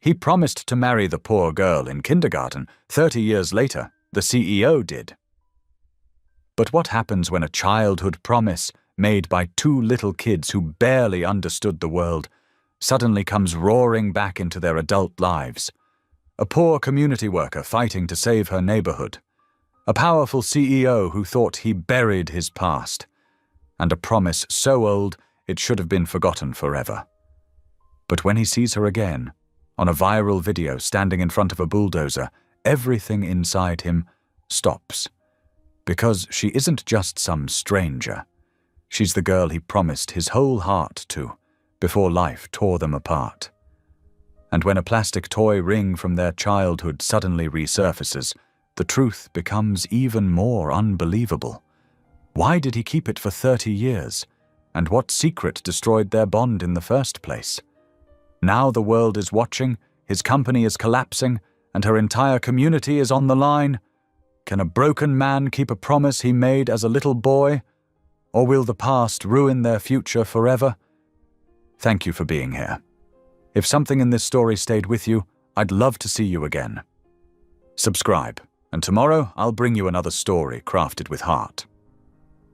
He promised to marry the poor girl in kindergarten. 30 years later, the CEO did. But what happens when a childhood promise made by two little kids who barely understood the world suddenly comes roaring back into their adult lives? A poor community worker fighting to save her neighborhood. A powerful CEO who thought he buried his past. And a promise so old it should have been forgotten forever. But when he sees her again, on a viral video standing in front of a bulldozer, everything inside him stops. Because she isn't just some stranger. She's the girl he promised his whole heart to, before life tore them apart. And when a plastic toy ring from their childhood suddenly resurfaces, the truth becomes even more unbelievable. Why did he keep it for 30 years? And what secret destroyed their bond in the first place? Now the world is watching, his company is collapsing, and her entire community is on the line. Can a broken man keep a promise he made as a little boy? Or will the past ruin their future forever? Thank you for being here. If something in this story stayed with you, I'd love to see you again. Subscribe, and tomorrow I'll bring you another story crafted with heart.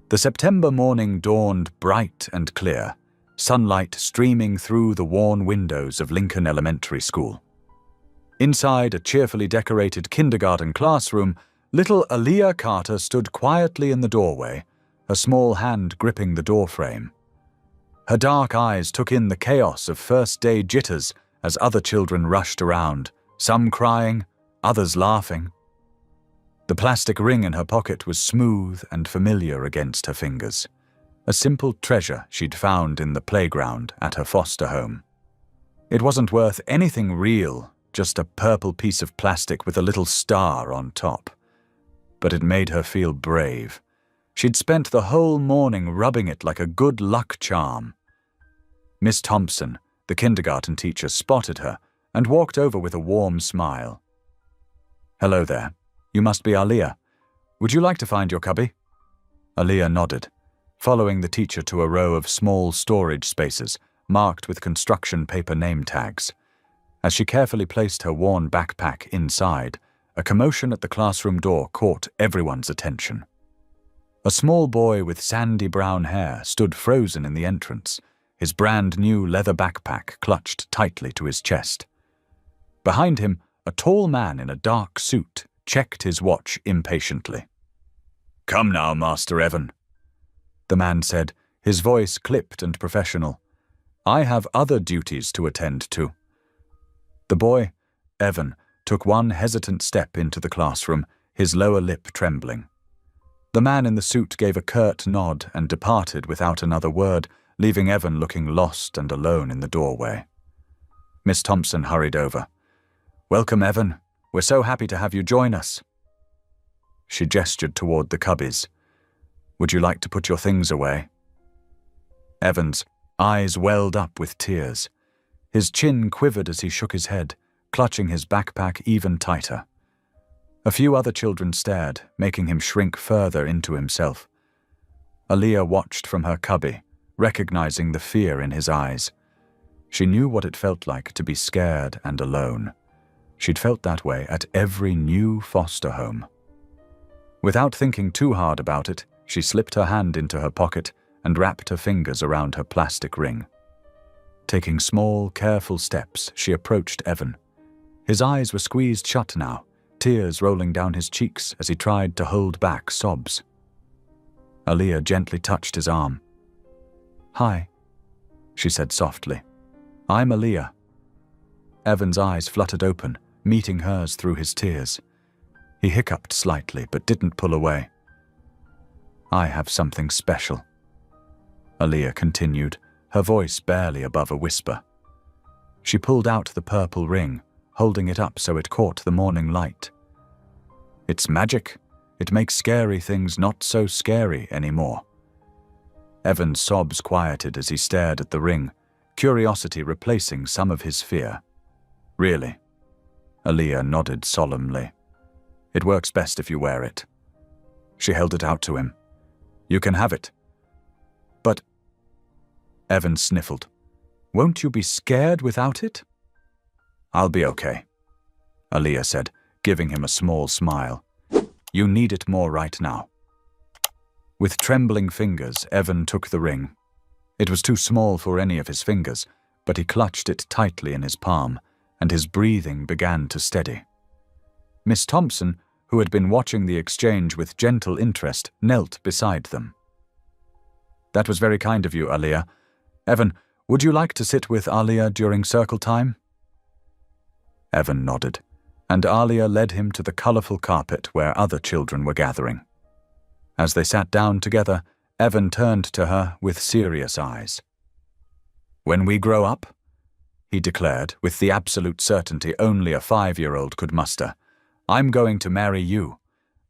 The September morning dawned bright and clear, sunlight streaming through the worn windows of Lincoln Elementary School. Inside a cheerfully decorated kindergarten classroom, little Aaliyah Carter stood quietly in the doorway, her small hand gripping the doorframe. Her dark eyes took in the chaos of first-day jitters as other children rushed around, some crying, others laughing. The plastic ring in her pocket was smooth and familiar against her fingers, a simple treasure she'd found in the playground at her foster home. It wasn't worth anything real, just a purple piece of plastic with a little star on top. But it made her feel brave. She'd spent the whole morning rubbing it like a good luck charm. Miss Thompson, the kindergarten teacher, spotted her and walked over with a warm smile. "Hello there. You must be Aaliyah. Would you like to find your cubby?" Aaliyah nodded, following the teacher to a row of small storage spaces marked with construction paper name tags. As she carefully placed her worn backpack inside, a commotion at the classroom door caught everyone's attention. A small boy with sandy brown hair stood frozen in the entrance, his brand-new leather backpack clutched tightly to his chest. Behind him, a tall man in a dark suit checked his watch impatiently. "Come now, Master Evan," the man said, his voice clipped and professional. "I have other duties to attend to." The boy, Evan, took one hesitant step into the classroom, his lower lip trembling. The man in the suit gave a curt nod and departed without another word, leaving Evan looking lost and alone in the doorway. Miss Thompson hurried over. "Welcome, Evan. We're so happy to have you join us." She gestured toward the cubbies. "Would you like to put your things away?" Evan's eyes welled up with tears. His chin quivered as he shook his head, clutching his backpack even tighter. A few other children stared, making him shrink further into himself. Aaliyah watched from her cubby, recognizing the fear in his eyes. She knew what it felt like to be scared and alone. She'd felt that way at every new foster home. Without thinking too hard about it, she slipped her hand into her pocket and wrapped her fingers around her plastic ring. Taking small, careful steps, she approached Evan. His eyes were squeezed shut now, tears rolling down his cheeks as he tried to hold back sobs. Aaliyah gently touched his arm. "Hi," she said softly. "I'm Aaliyah." Evan's eyes fluttered open, meeting hers through his tears. He hiccuped slightly, but didn't pull away. "I have something special," Aaliyah continued, her voice barely above a whisper. She pulled out the purple ring, holding it up so it caught the morning light. "It's magic. It makes scary things not so scary anymore." Evan's sobs quieted as he stared at the ring, curiosity replacing some of his fear. "Really?" Aaliyah nodded solemnly. "It works best if you wear it." She held it out to him. "You can have it." "But—" Evan sniffled. "Won't you be scared without it?" "I'll be okay," Aaliyah said, giving him a small smile. "You need it more right now." With trembling fingers, Evan took the ring. It was too small for any of his fingers, but he clutched it tightly in his palm, and his breathing began to steady. Miss Thompson, who had been watching the exchange with gentle interest, knelt beside them. "That was very kind of you, Aaliyah. Evan, would you like to sit with Aaliyah during circle time?" Evan nodded, and Aaliyah led him to the colorful carpet where other children were gathering. As they sat down together, Evan turned to her with serious eyes. "When we grow up," he declared with the absolute certainty only a 5-year-old could muster, "I'm going to marry you.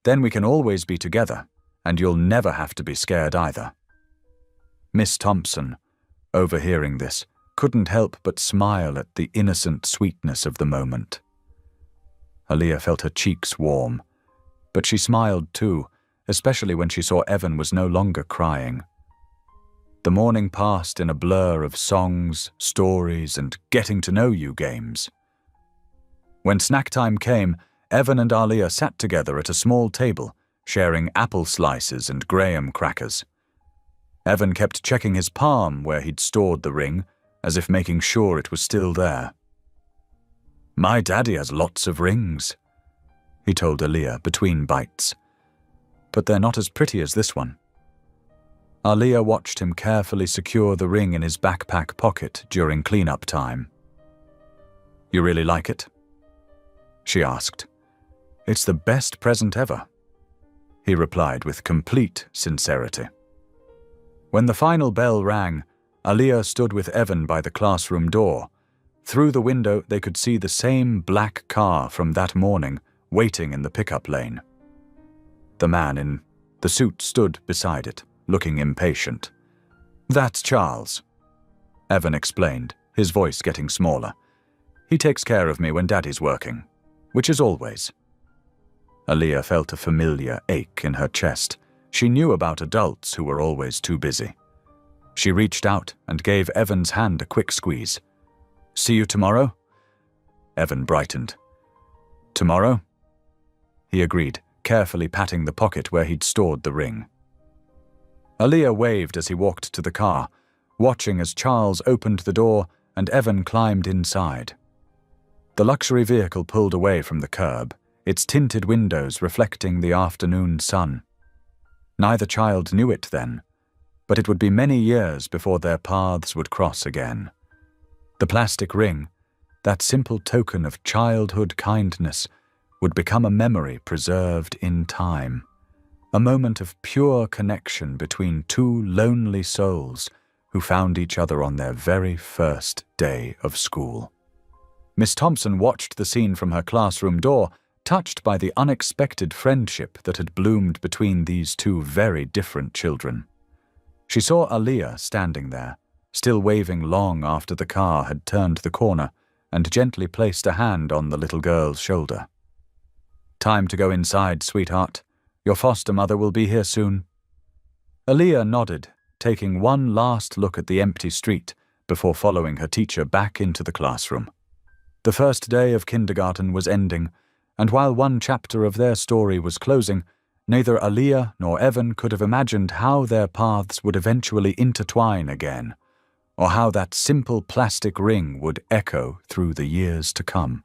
Then we can always be together, and you'll never have to be scared either." Miss Thompson, overhearing this, couldn't help but smile at the innocent sweetness of the moment. Aaliyah felt her cheeks warm, but she smiled too, especially when she saw Evan was no longer crying. The morning passed in a blur of songs, stories, and getting-to-know-you games. When snack time came, Evan and Aaliyah sat together at a small table, sharing apple slices and graham crackers. Evan kept checking his palm where he'd stored the ring, as if making sure it was still there. "My daddy has lots of rings," he told Aaliyah between bites. "But they're not as pretty as this one." Aaliyah watched him carefully secure the ring in his backpack pocket during cleanup time. "You really like it?" she asked. "It's the best present ever," he replied with complete sincerity. When the final bell rang, Aaliyah stood with Evan by the classroom door. Through the window, they could see the same black car from that morning waiting in the pickup lane. The man in the suit stood beside it, looking impatient. "That's Charles," Evan explained, his voice getting smaller. "He takes care of me when Daddy's working, which is always." Aaliyah felt a familiar ache in her chest. She knew about adults who were always too busy. She reached out and gave Evan's hand a quick squeeze. "See you tomorrow?" Evan brightened. "Tomorrow?" he agreed, carefully patting the pocket where he'd stored the ring. Aaliyah waved as he walked to the car, watching as Charles opened the door and Evan climbed inside. The luxury vehicle pulled away from the curb, its tinted windows reflecting the afternoon sun. Neither child knew it then, but it would be many years before their paths would cross again. The plastic ring, that simple token of childhood kindness, would become a memory preserved in time, a moment of pure connection between two lonely souls who found each other on their very first day of school. Miss Thompson watched the scene from her classroom door, touched by the unexpected friendship that had bloomed between these two very different children. She saw Aaliyah standing there, still waving long after the car had turned the corner, and gently placed a hand on the little girl's shoulder. "Time to go inside, sweetheart. Your foster mother will be here soon." Aaliyah nodded, taking one last look at the empty street before following her teacher back into the classroom. The first day of kindergarten was ending, and while one chapter of their story was closing, neither Aaliyah nor Evan could have imagined how their paths would eventually intertwine again, or how that simple plastic ring would echo through the years to come.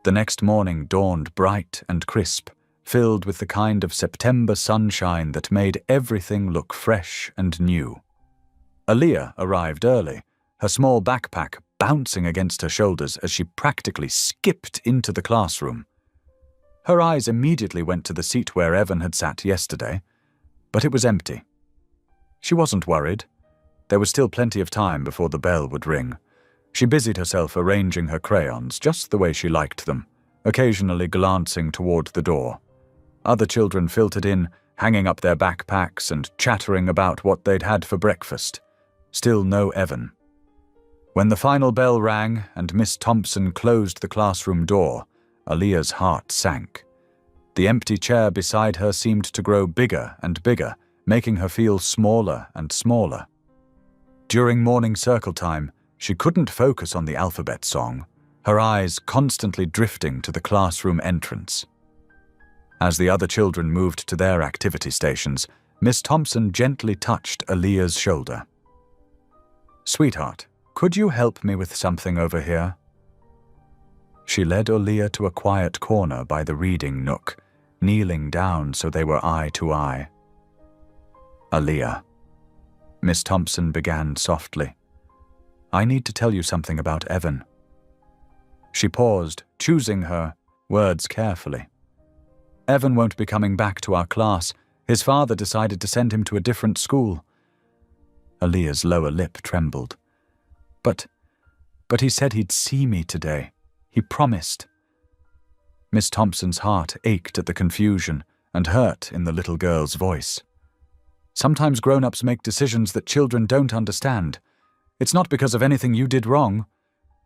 The next morning dawned bright and crisp, filled with the kind of September sunshine that made everything look fresh and new. Aaliyah arrived early, her small backpack bouncing against her shoulders as she practically skipped into the classroom. Her eyes immediately went to the seat where Evan had sat yesterday, but it was empty. She wasn't worried. There was still plenty of time before the bell would ring. She busied herself arranging her crayons just the way she liked them, occasionally glancing toward the door. Other children filtered in, hanging up their backpacks and chattering about what they'd had for breakfast. Still no Evan. When the final bell rang and Miss Thompson closed the classroom door, Aaliyah's heart sank. The empty chair beside her seemed to grow bigger and bigger, making her feel smaller and smaller. During morning circle time, she couldn't focus on the alphabet song. her eyes constantly drifting to the classroom entrance. As the other children moved to their activity stations, Miss Thompson gently touched Aaliyah's shoulder. "Sweetheart, could you help me with something over here?" She led Aaliyah to a quiet corner by the reading nook, kneeling down so they were eye to eye. "Aaliyah," Miss Thompson began softly, "I need to tell you something about Evan." She paused, choosing her words carefully. "Evan won't be coming back to our class. His father decided to send him to a different school." Aaliyah's lower lip trembled. But he said he'd see me today. He promised." Miss Thompson's heart ached at the confusion and hurt in the little girl's voice. "Sometimes grown-ups make decisions that children don't understand. It's not because of anything you did wrong.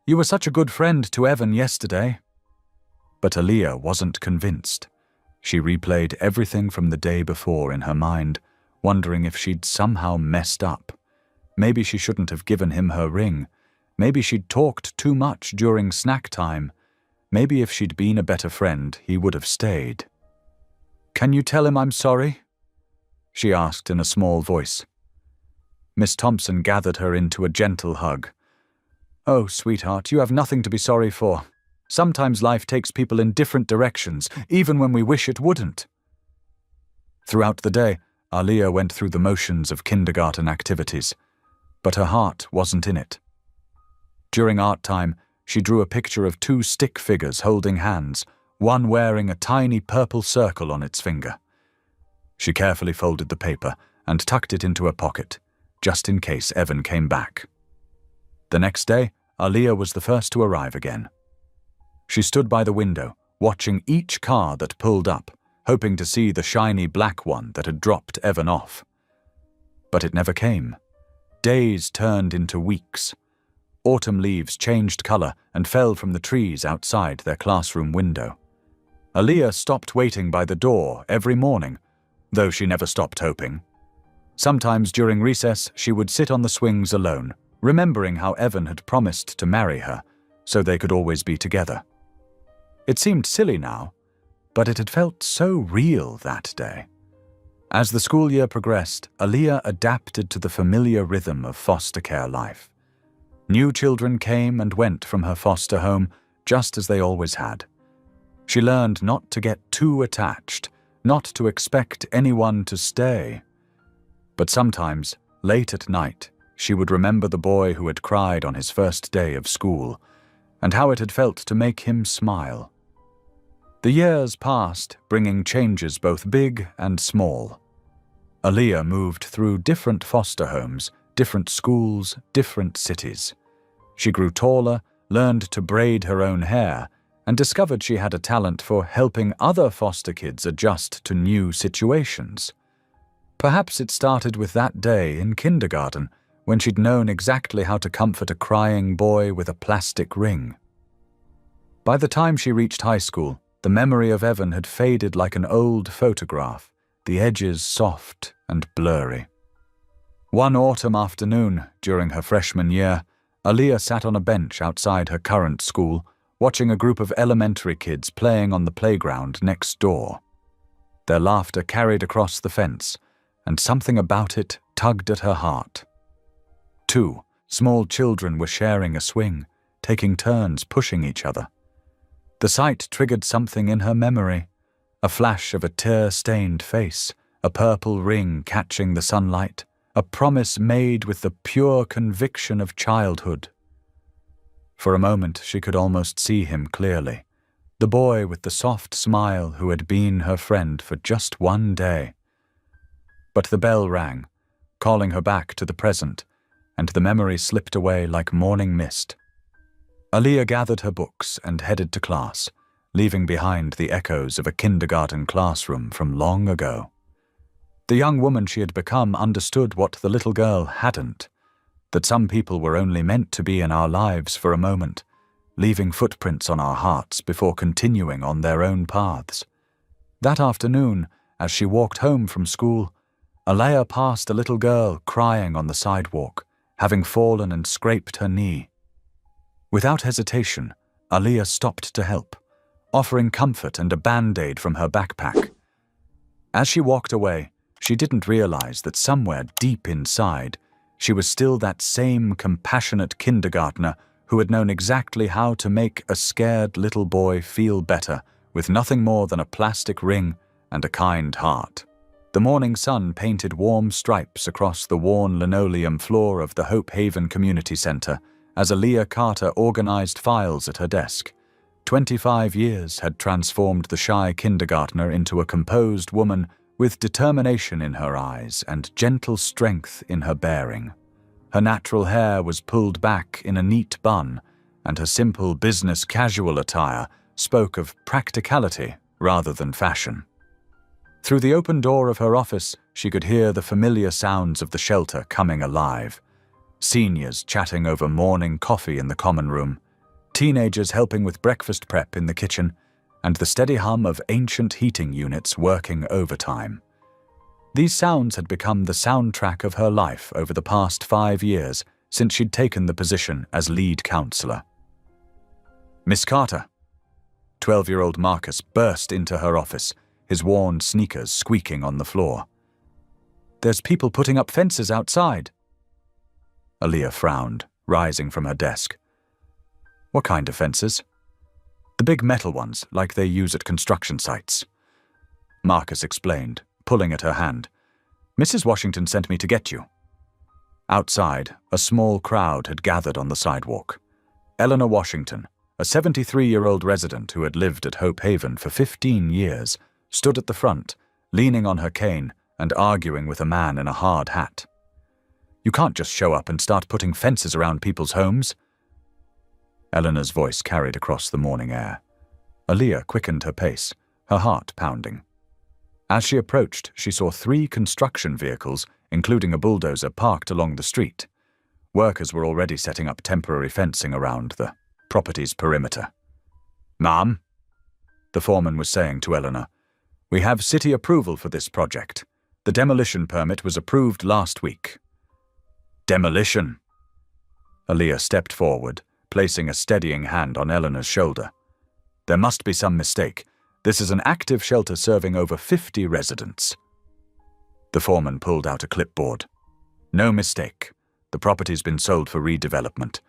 You were such a good friend to Evan yesterday." But Aaliyah wasn't convinced. She replayed everything from the day before in her mind, wondering if she'd somehow messed up. Maybe she shouldn't have given him her ring. Maybe she'd talked too much during snack time. Maybe if she'd been a better friend, he would have stayed. "Can you tell him I'm sorry?" she asked in a small voice. Miss Thompson gathered her into a gentle hug. "Oh, sweetheart, you have nothing to be sorry for. Sometimes life takes people in different directions, even when we wish it wouldn't." Throughout the day, Aaliyah went through the motions of kindergarten activities, but her heart wasn't in it. During art time, she drew a picture of two stick figures holding hands, one wearing a tiny purple circle on its finger. She carefully folded the paper and tucked it into her pocket, just in case Evan came back. The next day, Aaliyah was the first to arrive again. She stood by the window, watching each car that pulled up, hoping to see the shiny black one that had dropped Evan off. But it never came. Days turned into weeks. Autumn leaves changed color and fell from the trees outside their classroom window. Aaliyah stopped waiting by the door every morning, though she never stopped hoping. Sometimes during recess, she would sit on the swings alone, remembering how Evan had promised to marry her, so they could always be together. It seemed silly now, but it had felt so real that day. As the school year progressed, Aaliyah adapted to the familiar rhythm of foster care life. New children came and went from her foster home, just as they always had. She learned not to get too attached, not to expect anyone to stay. But sometimes, late at night, she would remember the boy who had cried on his first day of school, and how it had felt to make him smile. The years passed, bringing changes both big and small. Aaliyah moved through different foster homes, different schools, different cities. She grew taller, learned to braid her own hair, and discovered she had a talent for helping other foster kids adjust to new situations. Perhaps it started with that day in kindergarten, when she'd known exactly how to comfort a crying boy with a plastic ring. By the time she reached high school, the memory of Evan had faded like an old photograph, the edges soft and blurry. One autumn afternoon, during her freshman year, Aaliyah sat on a bench outside her current school, watching a group of elementary kids playing on the playground next door. Their laughter carried across the fence, and something about it tugged at her heart. 2 small children were sharing a swing, taking turns pushing each other. The sight triggered something in her memory, a flash of a tear-stained face, a purple ring catching the sunlight, a promise made with the pure conviction of childhood. For a moment she could almost see him clearly, the boy with the soft smile who had been her friend for just one day. But the bell rang, calling her back to the present, and the memory slipped away like morning mist. Aaliyah gathered her books and headed to class, leaving behind the echoes of a kindergarten classroom from long ago. The young woman she had become understood what the little girl hadn't, that some people were only meant to be in our lives for a moment, leaving footprints on our hearts before continuing on their own paths. That afternoon, as she walked home from school, Aaliyah passed a little girl crying on the sidewalk, having fallen and scraped her knee. Without hesitation, Aliyah stopped to help, offering comfort and a band-aid from her backpack. As she walked away, she didn't realize that somewhere deep inside, she was still that same compassionate kindergartner who had known exactly how to make a scared little boy feel better with nothing more than a plastic ring and a kind heart. The morning sun painted warm stripes across the worn linoleum floor of the Hope Haven Community Center as Aliyah Carter organized files at her desk. 25 years had transformed the shy kindergartner into a composed woman with determination in her eyes and gentle strength in her bearing. Her natural hair was pulled back in a neat bun, and her simple business casual attire spoke of practicality rather than fashion. Through the open door of her office, she could hear the familiar sounds of the shelter coming alive. Seniors chatting over morning coffee in the common room, teenagers helping with breakfast prep in the kitchen, and the steady hum of ancient heating units working overtime. These sounds had become the soundtrack of her life over the past 5 years since she'd taken the position as lead counselor. "Miss Carter." 12-year-old Marcus burst into her office, his worn sneakers squeaking on the floor. "There's people putting up fences outside." Aliyah frowned, rising from her desk. "What kind of fences?" "The big metal ones, like they use at construction sites." Marcus explained, pulling at her hand. "Mrs. Washington sent me to get you." Outside, a small crowd had gathered on the sidewalk. Eleanor Washington, a 73-year-old resident who had lived at Hope Haven for 15 years, stood at the front, leaning on her cane and arguing with a man in a hard hat. "You can't just show up and start putting fences around people's homes." Eleanor's voice carried across the morning air. Aliyah quickened her pace, her heart pounding. As she approached, she saw 3 construction vehicles, including a bulldozer, parked along the street. Workers were already setting up temporary fencing around the property's perimeter. "Ma'am," the foreman was saying to Eleanor, "we have city approval for this project. The demolition permit was approved last week." "Demolition?" Aliyah stepped forward, placing a steadying hand on Eleanor's shoulder. "There must be some mistake. This is an active shelter serving over 50 residents." The foreman pulled out a clipboard. "No mistake. The property's been sold for redevelopment.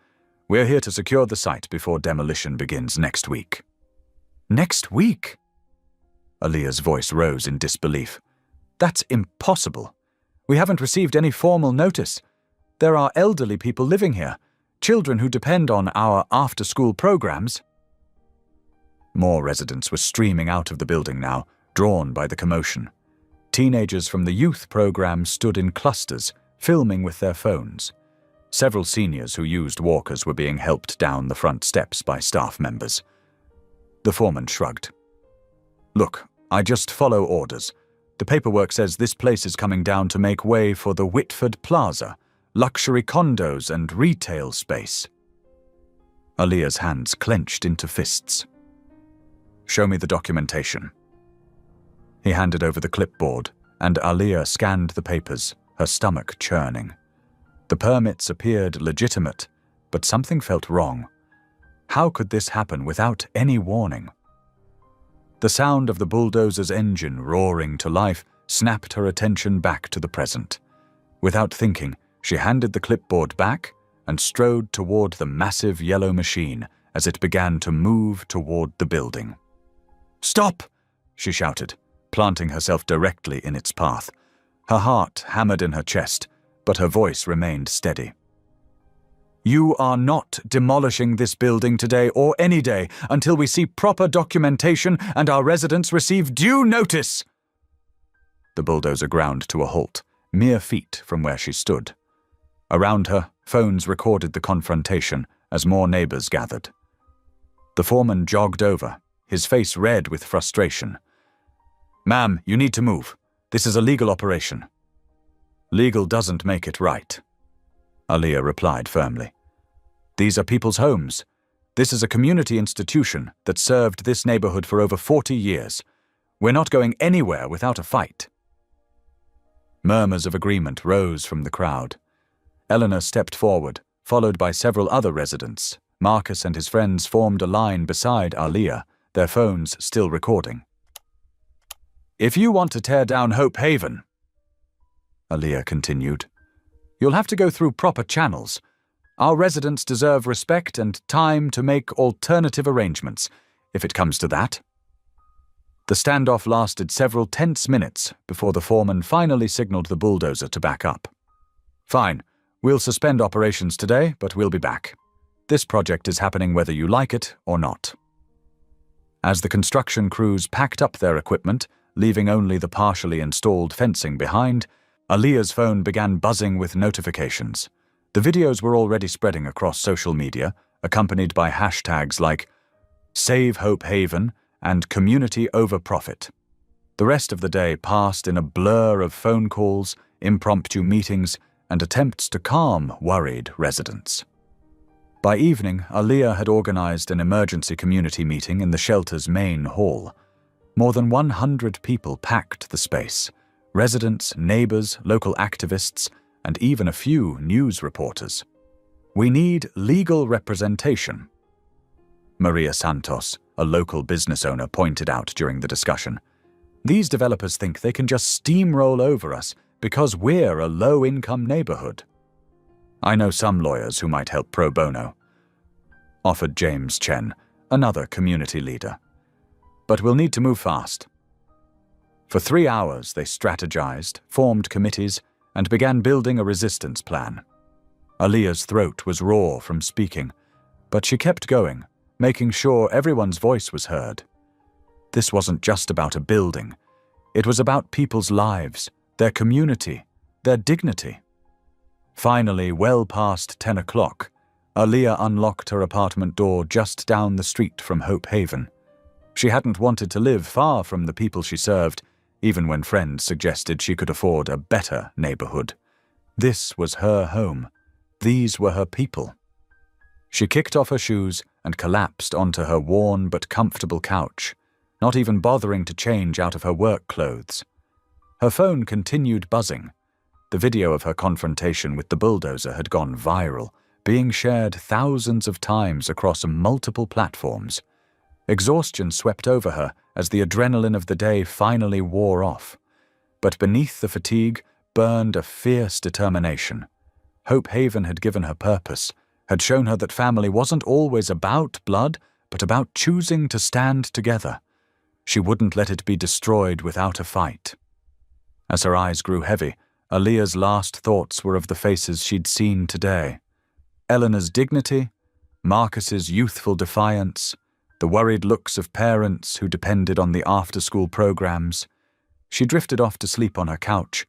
We're here to secure the site before demolition begins next week." "Next week?" Aliyah's voice rose in disbelief. "That's impossible. We haven't received any formal notice. There are elderly people living here, children who depend on our after-school programs." More residents were streaming out of the building now, drawn by the commotion. Teenagers from the youth program stood in clusters, filming with their phones. Several seniors who used walkers were being helped down the front steps by staff members. The foreman shrugged. "Look, I just follow orders. The paperwork says this place is coming down to make way for the Whitford Plaza, luxury condos and retail space." Aliyah's hands clenched into fists. "Show me the documentation." He handed over the clipboard, and Aliyah scanned the papers, her stomach churning. The permits appeared legitimate, but something felt wrong. How could this happen without any warning? The sound of the bulldozer's engine roaring to life snapped her attention back to the present. Without thinking, she handed the clipboard back and strode toward the massive yellow machine as it began to move toward the building. "Stop!" she shouted, planting herself directly in its path. Her heart hammered in her chest, but her voice remained steady. "You are not demolishing this building today or any day until we see proper documentation and our residents receive due notice." The bulldozer ground to a halt, mere feet from where she stood. Around her, phones recorded the confrontation as more neighbors gathered. The foreman jogged over, his face red with frustration. "Ma'am, you need to move. This is a legal operation." "Legal doesn't make it right," Aliyah replied firmly. "These are people's homes. This is a community institution that served this neighborhood for over 40 years. We're not going anywhere without a fight." Murmurs of agreement rose from the crowd. Eleanor stepped forward, followed by several other residents, Marcus and his friends formed a line beside Aaliyah, their phones still recording. "If you want to tear down Hope Haven," Aaliyah continued, "you'll have to go through proper channels. Our residents deserve respect and time to make alternative arrangements, if it comes to that." The standoff lasted several tense minutes before the foreman finally signaled the bulldozer to back up. "Fine, we'll suspend operations today, but we'll be back. This project is happening whether you like it or not." As the construction crews packed up their equipment, leaving only the partially installed fencing behind, Aaliyah's phone began buzzing with notifications. The videos were already spreading across social media, accompanied by hashtags like Save Hope Haven and Community Over Profit. The rest of the day passed in a blur of phone calls, impromptu meetings, and attempts to calm worried residents. By evening, Aaliyah had organized an emergency community meeting in the shelter's main hall. More than 100 people packed the space: residents, neighbors, local activists, and even a few news reporters. "We need legal representation," Maria Santos, a local business owner, pointed out during the discussion. "These developers think they can just steamroll over us because we're a low-income neighborhood." "I know some lawyers who might help pro bono," offered James Chen, another community leader. "But we'll need to move fast." For 3 hours they strategized, formed committees, and began building a resistance plan. Aaliyah's throat was raw from speaking, but she kept going, making sure everyone's voice was heard. This wasn't just about a building. It was about people's lives, their community, their dignity. Finally, well past 10 o'clock, Aaliyah unlocked her apartment door just down the street from Hope Haven. She hadn't wanted to live far from the people she served, even when friends suggested she could afford a better neighborhood. This was her home. These were her people. She kicked off her shoes and collapsed onto her worn but comfortable couch, not even bothering to change out of her work clothes. Her phone continued buzzing. The video of her confrontation with the bulldozer had gone viral, being shared thousands of times across multiple platforms. Exhaustion swept over her as the adrenaline of the day finally wore off. But beneath the fatigue burned a fierce determination. Hope Haven had given her purpose, had shown her that family wasn't always about blood, but about choosing to stand together. She wouldn't let it be destroyed without a fight. As her eyes grew heavy, Aaliyah's last thoughts were of the faces she'd seen today. Eleanor's dignity, Marcus's youthful defiance, the worried looks of parents who depended on the after-school programs. She drifted off to sleep on her couch,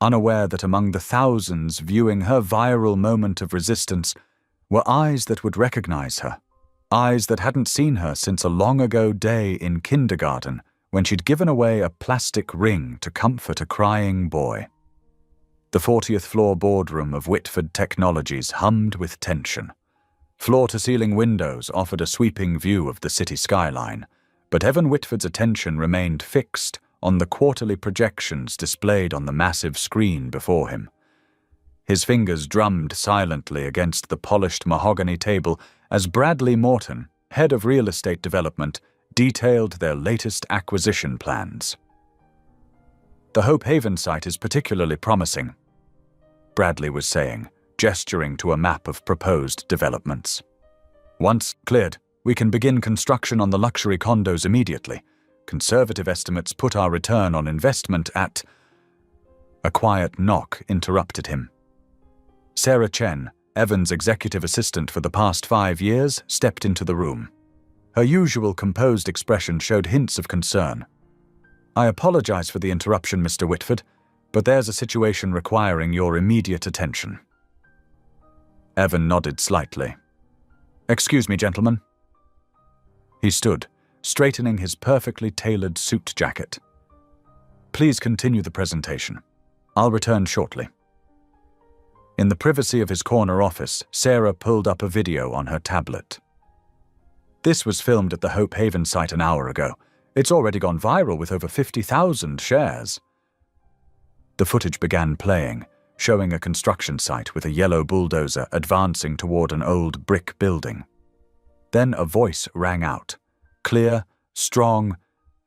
unaware that among the thousands viewing her viral moment of resistance were eyes that would recognize her, eyes that hadn't seen her since a long-ago day in kindergarten when she'd given away a plastic ring to comfort a crying boy. The 40th floor boardroom of Whitford Technologies hummed with tension. Floor-to-ceiling windows offered a sweeping view of the city skyline, but Evan Whitford's attention remained fixed on the quarterly projections displayed on the massive screen before him. His fingers drummed silently against the polished mahogany table as Bradley Morton, head of real estate development, detailed their latest acquisition plans. "The Hope Haven site is particularly promising," Bradley was saying, gesturing to a map of proposed developments. "Once cleared, we can begin construction on the luxury condos immediately. Conservative estimates put our return on investment at—" A quiet knock interrupted him. Sarah Chen, Evan's executive assistant for the past 5 years, stepped into the room. Her usual composed expression showed hints of concern. "I apologize for the interruption, Mr. Whitford, but there's a situation requiring your immediate attention." Evan nodded slightly. "Excuse me, gentlemen." He stood, straightening his perfectly tailored suit jacket. "Please continue the presentation. I'll return shortly." In the privacy of his corner office, Sarah pulled up a video on her tablet. "This was filmed at the Hope Haven site an hour ago. It's already gone viral with over 50,000 shares." The footage began playing, showing a construction site with a yellow bulldozer advancing toward an old brick building. Then a voice rang out, clear, strong,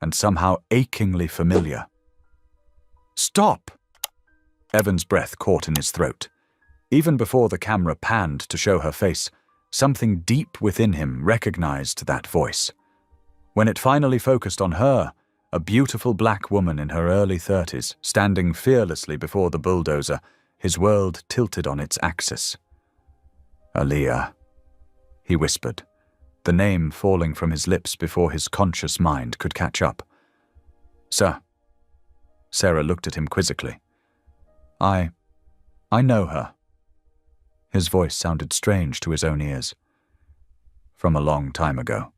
and somehow achingly familiar. "Stop!" Evan's breath caught in his throat. Even before the camera panned to show her face, something deep within him recognized that voice. When it finally focused on her, a beautiful black woman in her early 30s, standing fearlessly before the bulldozer, his world tilted on its axis. "Aaliyah," he whispered, the name falling from his lips before his conscious mind could catch up. "Sir." Sarah looked at him quizzically. I know her." His voice sounded strange to his own ears. "From a long time ago."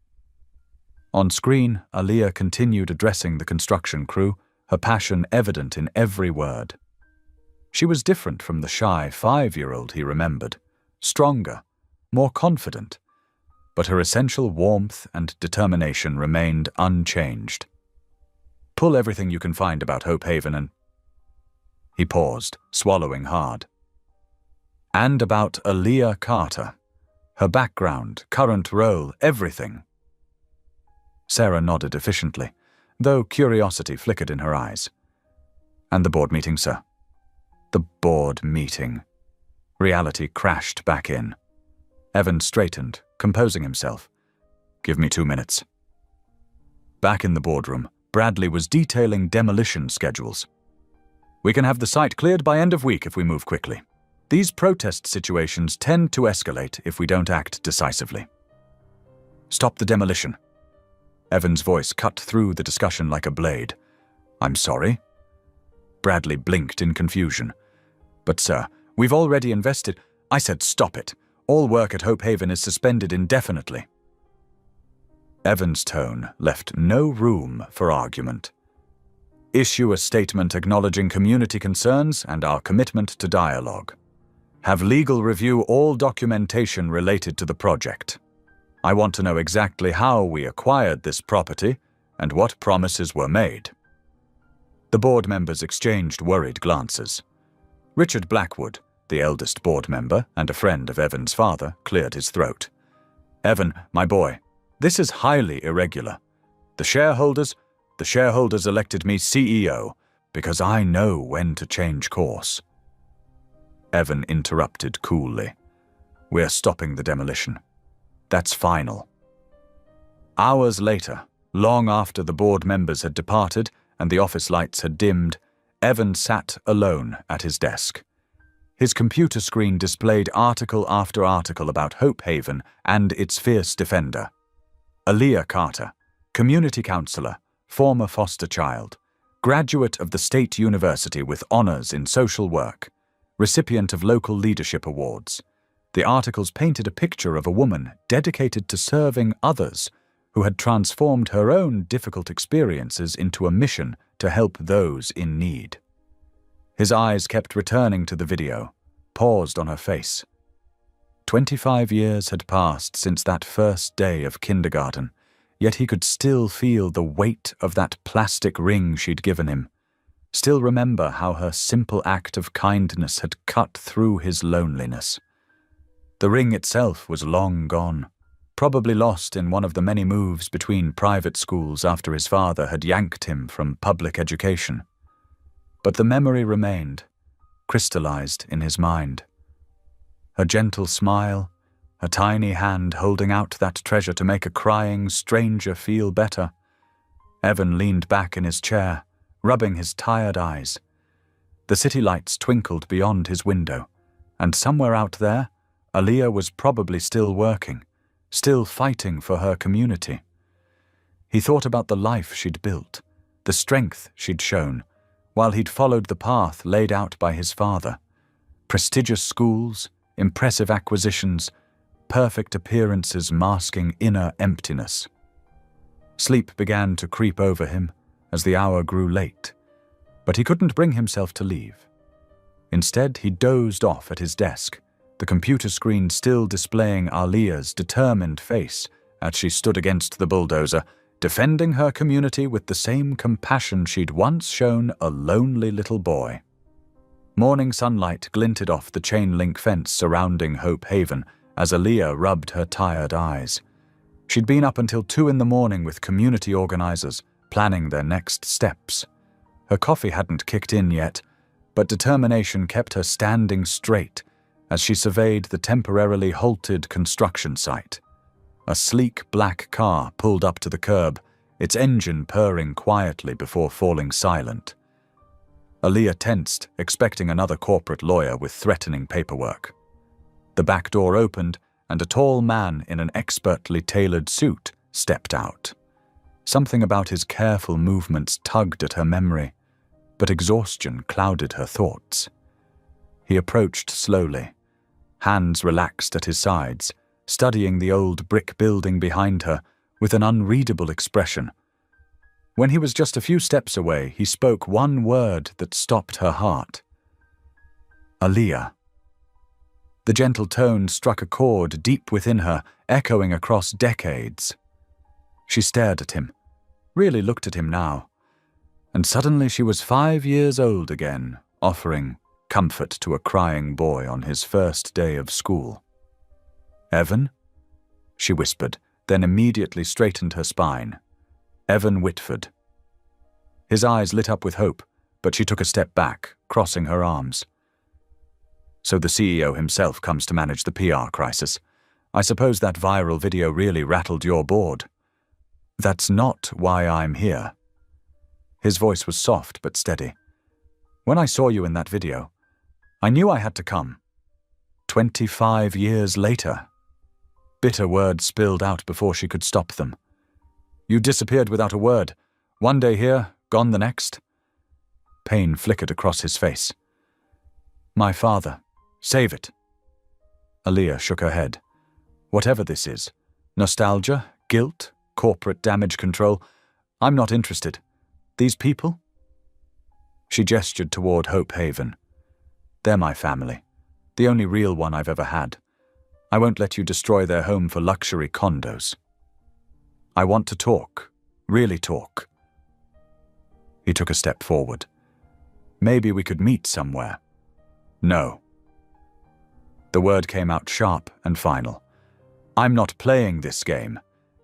On screen, Aaliyah continued addressing the construction crew, her passion evident in every word. She was different from the shy 5-year-old he remembered, stronger, more confident, but her essential warmth and determination remained unchanged. "Pull everything you can find about Hope Haven and—" He paused, swallowing hard. "And about Aaliyah Carter. Her background, current role, everything." Sarah nodded efficiently, though curiosity flickered in her eyes. "And the board meeting, sir?" The board meeting. Reality crashed back in. Evan straightened, composing himself. "Give me 2 minutes." Back in the boardroom, Bradley was detailing demolition schedules. "We can have the site cleared by end of week if we move quickly. These protest situations tend to escalate if we don't act decisively." "Stop the demolition." Evan's voice cut through the discussion like a blade. "I'm sorry?" Bradley blinked in confusion. "But sir, we've already invested—" "I said stop it. All work at Hope Haven is suspended indefinitely." Evan's tone left no room for argument. "Issue a statement acknowledging community concerns and our commitment to dialogue. Have legal review all documentation related to the project. I want to know exactly how we acquired this property and what promises were made." The board members exchanged worried glances. Richard Blackwood, the eldest board member and a friend of Evan's father, cleared his throat. "Evan, my boy, this is highly irregular. The shareholders elected me CEO because I know when to change course." Evan interrupted coolly. "We're stopping the demolition. That's final." Hours later, long after the board members had departed and the office lights had dimmed, Evan sat alone at his desk. His computer screen displayed article after article about Hope Haven and its fierce defender. Aaliyah Carter, community counselor, former foster child, graduate of the State University with honors in social work, recipient of local leadership awards. The articles painted a picture of a woman dedicated to serving others who had transformed her own difficult experiences into a mission to help those in need. His eyes kept returning to the video, paused on her face. 25 years had passed since that first day of kindergarten, yet he could still feel the weight of that plastic ring she'd given him, still remember how her simple act of kindness had cut through his loneliness. The ring itself was long gone, probably lost in one of the many moves between private schools after his father had yanked him from public education. But the memory remained, crystallized in his mind. Her gentle smile, a tiny hand holding out that treasure to make a crying stranger feel better. Evan leaned back in his chair, rubbing his tired eyes. The city lights twinkled beyond his window, and somewhere out there, Aaliyah was probably still working, still fighting for her community. He thought about the life she'd built, the strength she'd shown, while he'd followed the path laid out by his father. Prestigious schools, impressive acquisitions, perfect appearances masking inner emptiness. Sleep began to creep over him as the hour grew late, but he couldn't bring himself to leave. Instead, he dozed off at his desk, the computer screen still displaying Aaliyah's determined face as she stood against the bulldozer, defending her community with the same compassion she'd once shown a lonely little boy. Morning sunlight glinted off the chain-link fence surrounding Hope Haven as Aaliyah rubbed her tired eyes. She'd been up until 2 in the morning with community organizers, planning their next steps. Her coffee hadn't kicked in yet, but determination kept her standing straight as she surveyed the temporarily halted construction site. A sleek black car pulled up to the curb, its engine purring quietly before falling silent. Aaliyah tensed, expecting another corporate lawyer with threatening paperwork. The back door opened, and a tall man in an expertly tailored suit stepped out. Something about his careful movements tugged at her memory, but exhaustion clouded her thoughts. He approached slowly, hands relaxed at his sides, studying the old brick building behind her with an unreadable expression. When he was just a few steps away, he spoke one word that stopped her heart. Aaliyah. The gentle tone struck a chord deep within her, echoing across decades. She stared at him, really looked at him now, and suddenly she was 5 years old again, offering comfort to a crying boy on his first day of school. Evan? She whispered, then immediately straightened her spine. Evan Whitford. His eyes lit up with hope, but she took a step back, crossing her arms. So the CEO himself comes to manage the PR crisis. I suppose that viral video really rattled your board. That's not why I'm here. His voice was soft but steady. When I saw you in that video, I knew I had to come. 25 years later. Bitter words spilled out before she could stop them. You disappeared without a word. One day here, gone the next. Pain flickered across his face. My father. Save it. Aaliyah shook her head. Whatever this is, nostalgia, guilt, corporate damage control, I'm not interested. These people? She gestured toward Hope Haven. They're my family, the only real one I've ever had. I won't let you destroy their home for luxury condos. I want to talk, really talk. He took a step forward. Maybe we could meet somewhere. No. The word came out sharp and final. I'm not playing this game.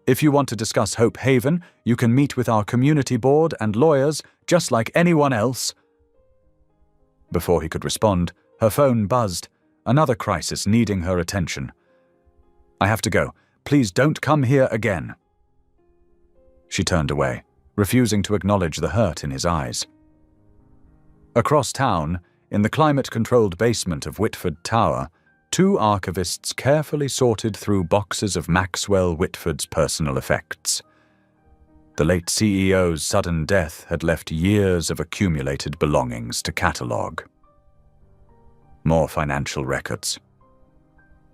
If you want to discuss Hope Haven, you can meet with our community board and lawyers just like anyone else. Before he could respond, her phone buzzed, another crisis needing her attention. I have to go. Please don't come here again. She turned away, refusing to acknowledge the hurt in his eyes. Across town, in the climate-controlled basement of Whitford Tower, 2 archivists carefully sorted through boxes of Maxwell Whitford's personal effects. The late CEO's sudden death had left years of accumulated belongings to catalogue. More financial records.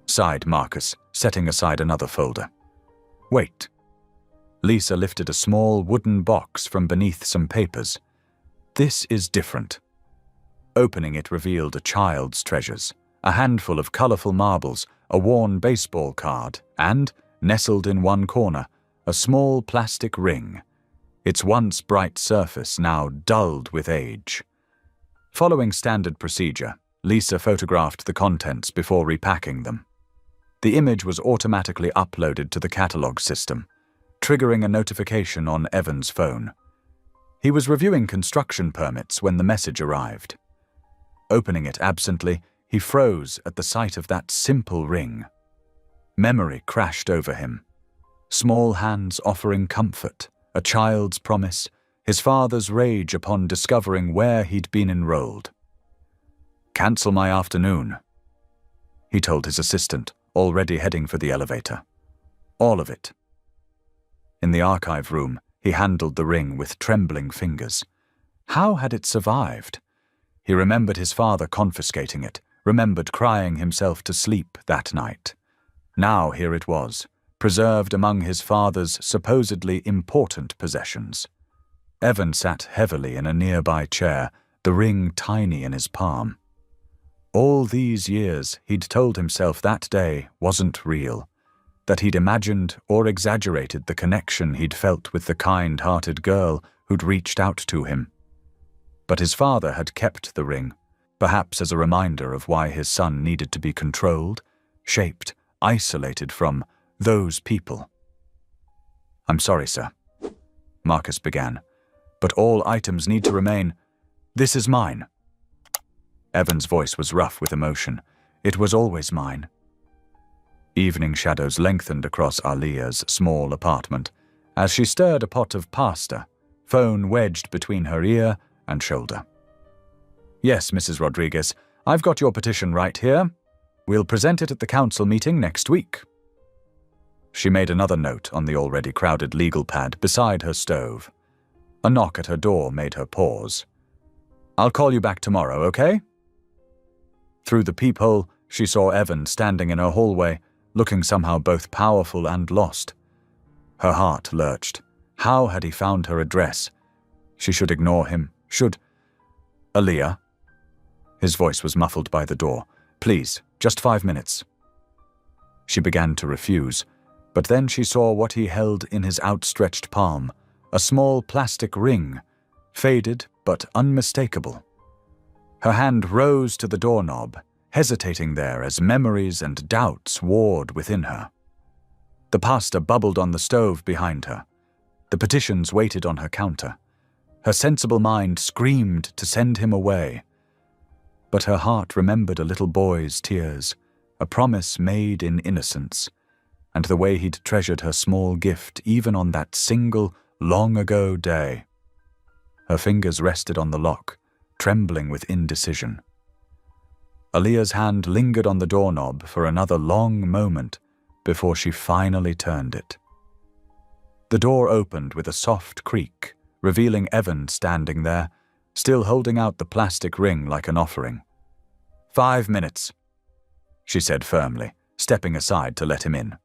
Sighed Marcus, setting aside another folder. Wait. Lisa lifted a small wooden box from beneath some papers. This is different. Opening it revealed a child's treasures, a handful of colorful marbles, a worn baseball card, and, nestled in one corner, a small plastic ring, its once bright surface now dulled with age. Following standard procedure, Lisa photographed the contents before repacking them. The image was automatically uploaded to the catalog system, triggering a notification on Evan's phone. He was reviewing construction permits when the message arrived. Opening it absently, he froze at the sight of that simple ring. Memory crashed over him. Small hands offering comfort, a child's promise, his father's rage upon discovering where he'd been enrolled. Cancel my afternoon, he told his assistant, already heading for the elevator. All of it. In the archive room, he handled the ring with trembling fingers. How had it survived? He remembered his father confiscating it, remembered crying himself to sleep that night. Now here it was, preserved among his father's supposedly important possessions. Evan sat heavily in a nearby chair, the ring tiny in his palm. All these years he'd told himself that day wasn't real, that he'd imagined or exaggerated the connection he'd felt with the kind-hearted girl who'd reached out to him. But his father had kept the ring, perhaps as a reminder of why his son needed to be controlled, shaped, isolated from those people. "I'm sorry, sir," Marcus began, "but all items need to remain. This is mine." Evan's voice was rough with emotion. "It was always mine." Evening shadows lengthened across Alia's small apartment as she stirred a pot of pasta, phone wedged between her ear and shoulder. "Yes, Mrs. Rodriguez, I've got your petition right here. We'll present it at the council meeting next week." She made another note on the already crowded legal pad beside her stove. A knock at her door made her pause. "I'll call you back tomorrow, okay?" Through the peephole, she saw Evan standing in her hallway, looking somehow both powerful and lost. Her heart lurched. How had he found her address? She should ignore him. Should... "Aaliyah?" His voice was muffled by the door. "Please, just 5 minutes." She began to refuse, but then she saw what he held in his outstretched palm, a small plastic ring, faded but unmistakable. Her hand rose to the doorknob, hesitating there as memories and doubts warred within her. The pasta bubbled on the stove behind her. The petitions waited on her counter. Her sensible mind screamed to send him away. But her heart remembered a little boy's tears, a promise made in innocence, and the way he'd treasured her small gift even on that single, long-ago day. Her fingers rested on the lock, trembling with indecision. Aaliyah's hand lingered on the doorknob for another long moment before she finally turned it. The door opened with a soft creak, revealing Evan standing there, still holding out the plastic ring like an offering. 5 minutes, she said firmly, stepping aside to let him in.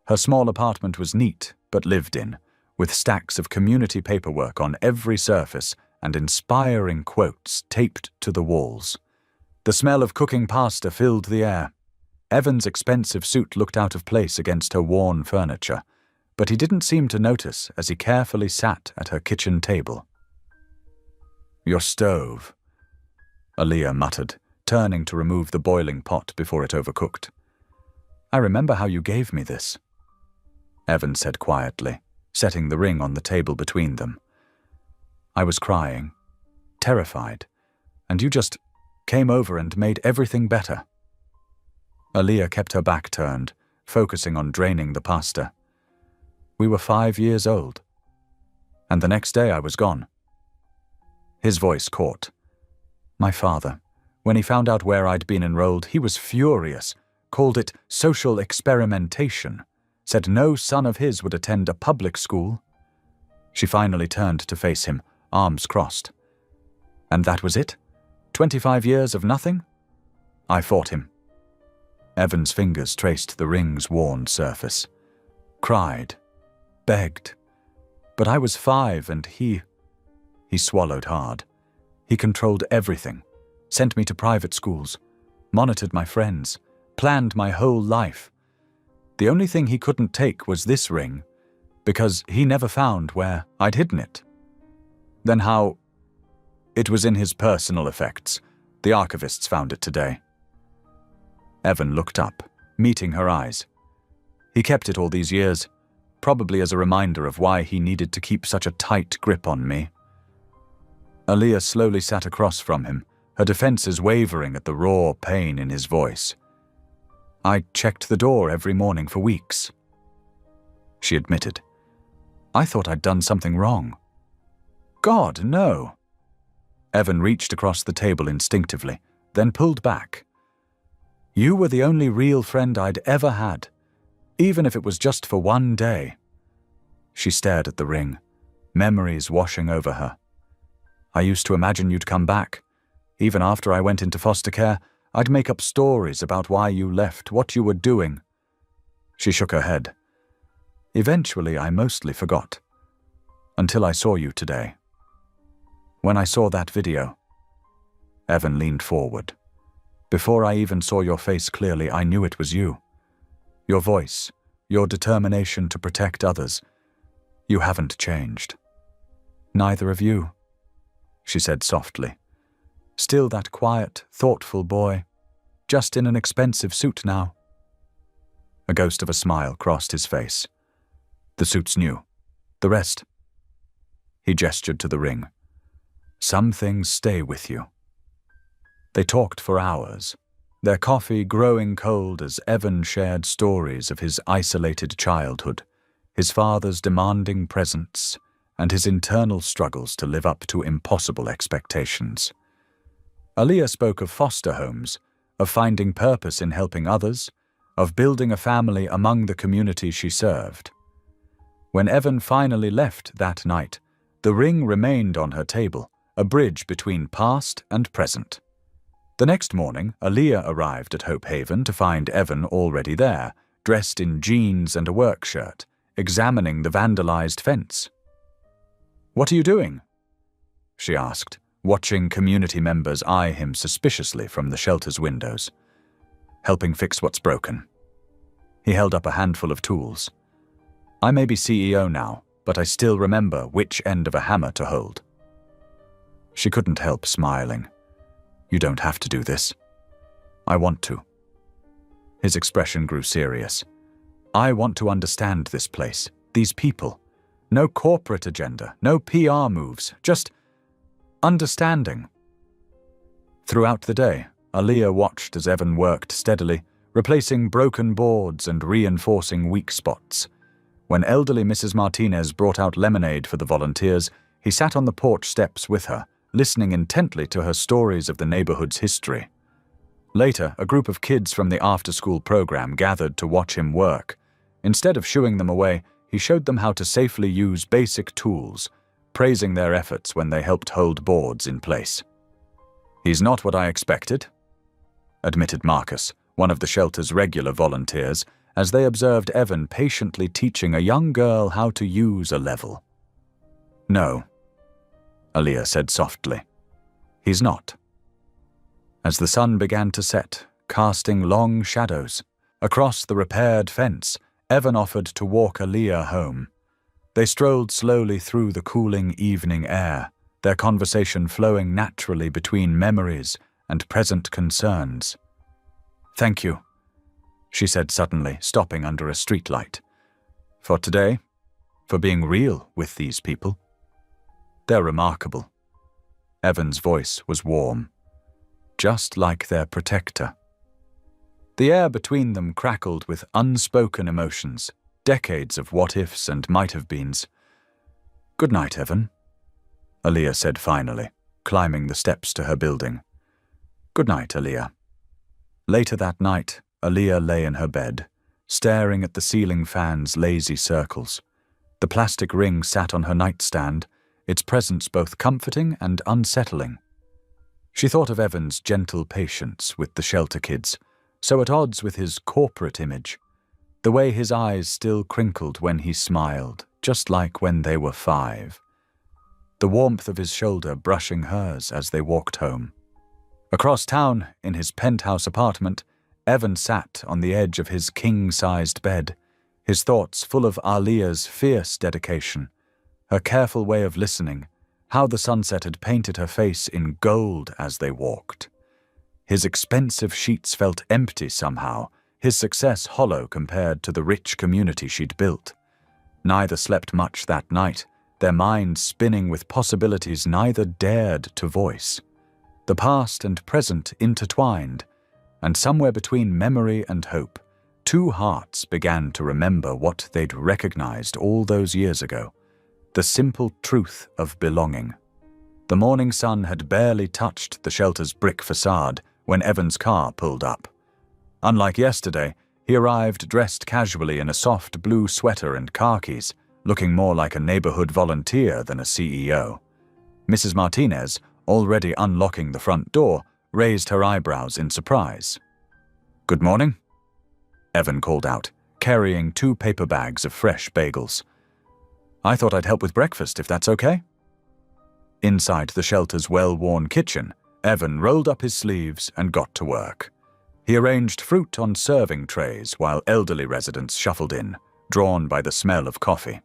Her small apartment was neat but lived in, with stacks of community paperwork on every surface and inspiring quotes taped to the walls. The smell of cooking pasta filled the air. Evan's expensive suit looked out of place against her worn furniture, but he didn't seem to notice as he carefully sat at her kitchen table. "Your stove," Aaliyah muttered, turning to remove the boiling pot before it overcooked. "I remember how you gave me this," Evan said quietly, setting the ring on the table between them. "I was crying, terrified, and you just came over and made everything better." Aaliyah kept her back turned, focusing on draining the pasta. "We were 5 years old, and the next day I was gone." His voice caught. "My father, when he found out where I'd been enrolled, he was furious, called it social experimentation, said no son of his would attend a public school." She finally turned to face him, arms crossed. "And that was it? 25 years of nothing?" "I fought him." Evan's fingers traced the ring's worn surface. "Cried. Begged. But I was 5 and he swallowed hard. He controlled everything, sent me to private schools, monitored my friends, planned my whole life. The only thing he couldn't take was this ring, because he never found where I'd hidden it." "Then how—" "It was in his personal effects. The archivists found it today." Evan looked up, meeting her eyes. He kept it all these years, probably as a reminder of why he needed to keep such a tight grip on me. Aaliyah slowly sat across from him, her defenses wavering at the raw pain in his voice. "I checked the door every morning for weeks," she admitted. "I thought I'd done something wrong." "God, no." Evan reached across the table instinctively, then pulled back. "You were the only real friend I'd ever had, even if it was just for one day." She stared at the ring, memories washing over her. "I used to imagine you'd come back. Even after I went into foster care, I'd make up stories about why you left, what you were doing." She shook her head. "Eventually, I mostly forgot. Until I saw you today. When I saw that video." Evan leaned forward. "Before I even saw your face clearly, I knew it was you. Your voice, your determination to protect others. You haven't changed. Neither of you," she said softly. "Still that quiet, thoughtful boy, just in an expensive suit now." A ghost of a smile crossed his face. "The suit's new," The rest. He gestured to the ring. Some things stay with you. They talked for hours, their coffee growing cold as Evan shared stories of his isolated childhood, his father's demanding presence, and his internal struggles to live up to impossible expectations. Aaliyah spoke of foster homes, of finding purpose in helping others, of building a family among the community she served. When Evan finally left that night, the ring remained on her table, a bridge between past and present. The next morning, Aaliyah arrived at Hope Haven to find Evan already there, dressed in jeans and a work shirt, examining the vandalized fence. "What are you doing?" she asked, watching community members eye him suspiciously from the shelter's windows. "Helping fix what's broken." He held up a handful of tools. "I may be CEO now, but I still remember which end of a hammer to hold." She couldn't help smiling. "You don't have to do this. I want to." His expression grew serious. "I want to understand this place, these people. No corporate agenda, no PR moves, just understanding." Throughout the day, Aaliyah watched as Evan worked steadily, replacing broken boards and reinforcing weak spots. When elderly Mrs. Martinez brought out lemonade for the volunteers, he sat on the porch steps with her, listening intently to her stories of the neighborhood's history. Later, a group of kids from the after-school program gathered to watch him work. Instead of shooing them away, he showed them how to safely use basic tools, praising their efforts when they helped hold boards in place. "He's not what I expected," admitted Marcus, one of the shelter's regular volunteers, as they observed Evan patiently teaching a young girl how to use a level. "No," Aaliyah said softly. "He's not." As the sun began to set, casting long shadows, across the repaired fence, Evan offered to walk Aaliyah home. They strolled slowly through the cooling evening air, their conversation flowing naturally between memories and present concerns. "Thank you," she said suddenly, stopping under a streetlight. "For today, for being real with these people. They're remarkable." Evan's voice was warm, just like their protector. The air between them crackled with unspoken emotions, decades of what-ifs and might-have-beens. "Good night, Evan," Aaliyah said finally, climbing the steps to her building. "Good night, Aaliyah." Later that night, Aaliyah lay in her bed, staring at the ceiling fan's lazy circles. The plastic ring sat on her nightstand, its presence both comforting and unsettling. She thought of Evan's gentle patience with the shelter kids, so at odds with his corporate image, the way his eyes still crinkled when he smiled, just like when they were 5. The warmth of his shoulder brushing hers as they walked home. Across town, in his penthouse apartment, Evan sat on the edge of his king-sized bed, his thoughts full of Aaliyah's fierce dedication, her careful way of listening, how the sunset had painted her face in gold as they walked. His expensive sheets felt empty somehow, his success hollow compared to the rich community she'd built. Neither slept much that night, their minds spinning with possibilities neither dared to voice. The past and present intertwined, and somewhere between memory and hope, 2 hearts began to remember what they'd recognized all those years ago, the simple truth of belonging. The morning sun had barely touched the shelter's brick facade when Evan's car pulled up. Unlike yesterday, he arrived dressed casually in a soft blue sweater and khakis, looking more like a neighborhood volunteer than a CEO. Mrs. Martinez, already unlocking the front door, raised her eyebrows in surprise. "Good morning," Evan called out, carrying 2 paper bags of fresh bagels. "I thought I'd help with breakfast, if that's okay." Inside the shelter's well-worn kitchen, Evan rolled up his sleeves and got to work. He arranged fruit on serving trays while elderly residents shuffled in, drawn by the smell of coffee.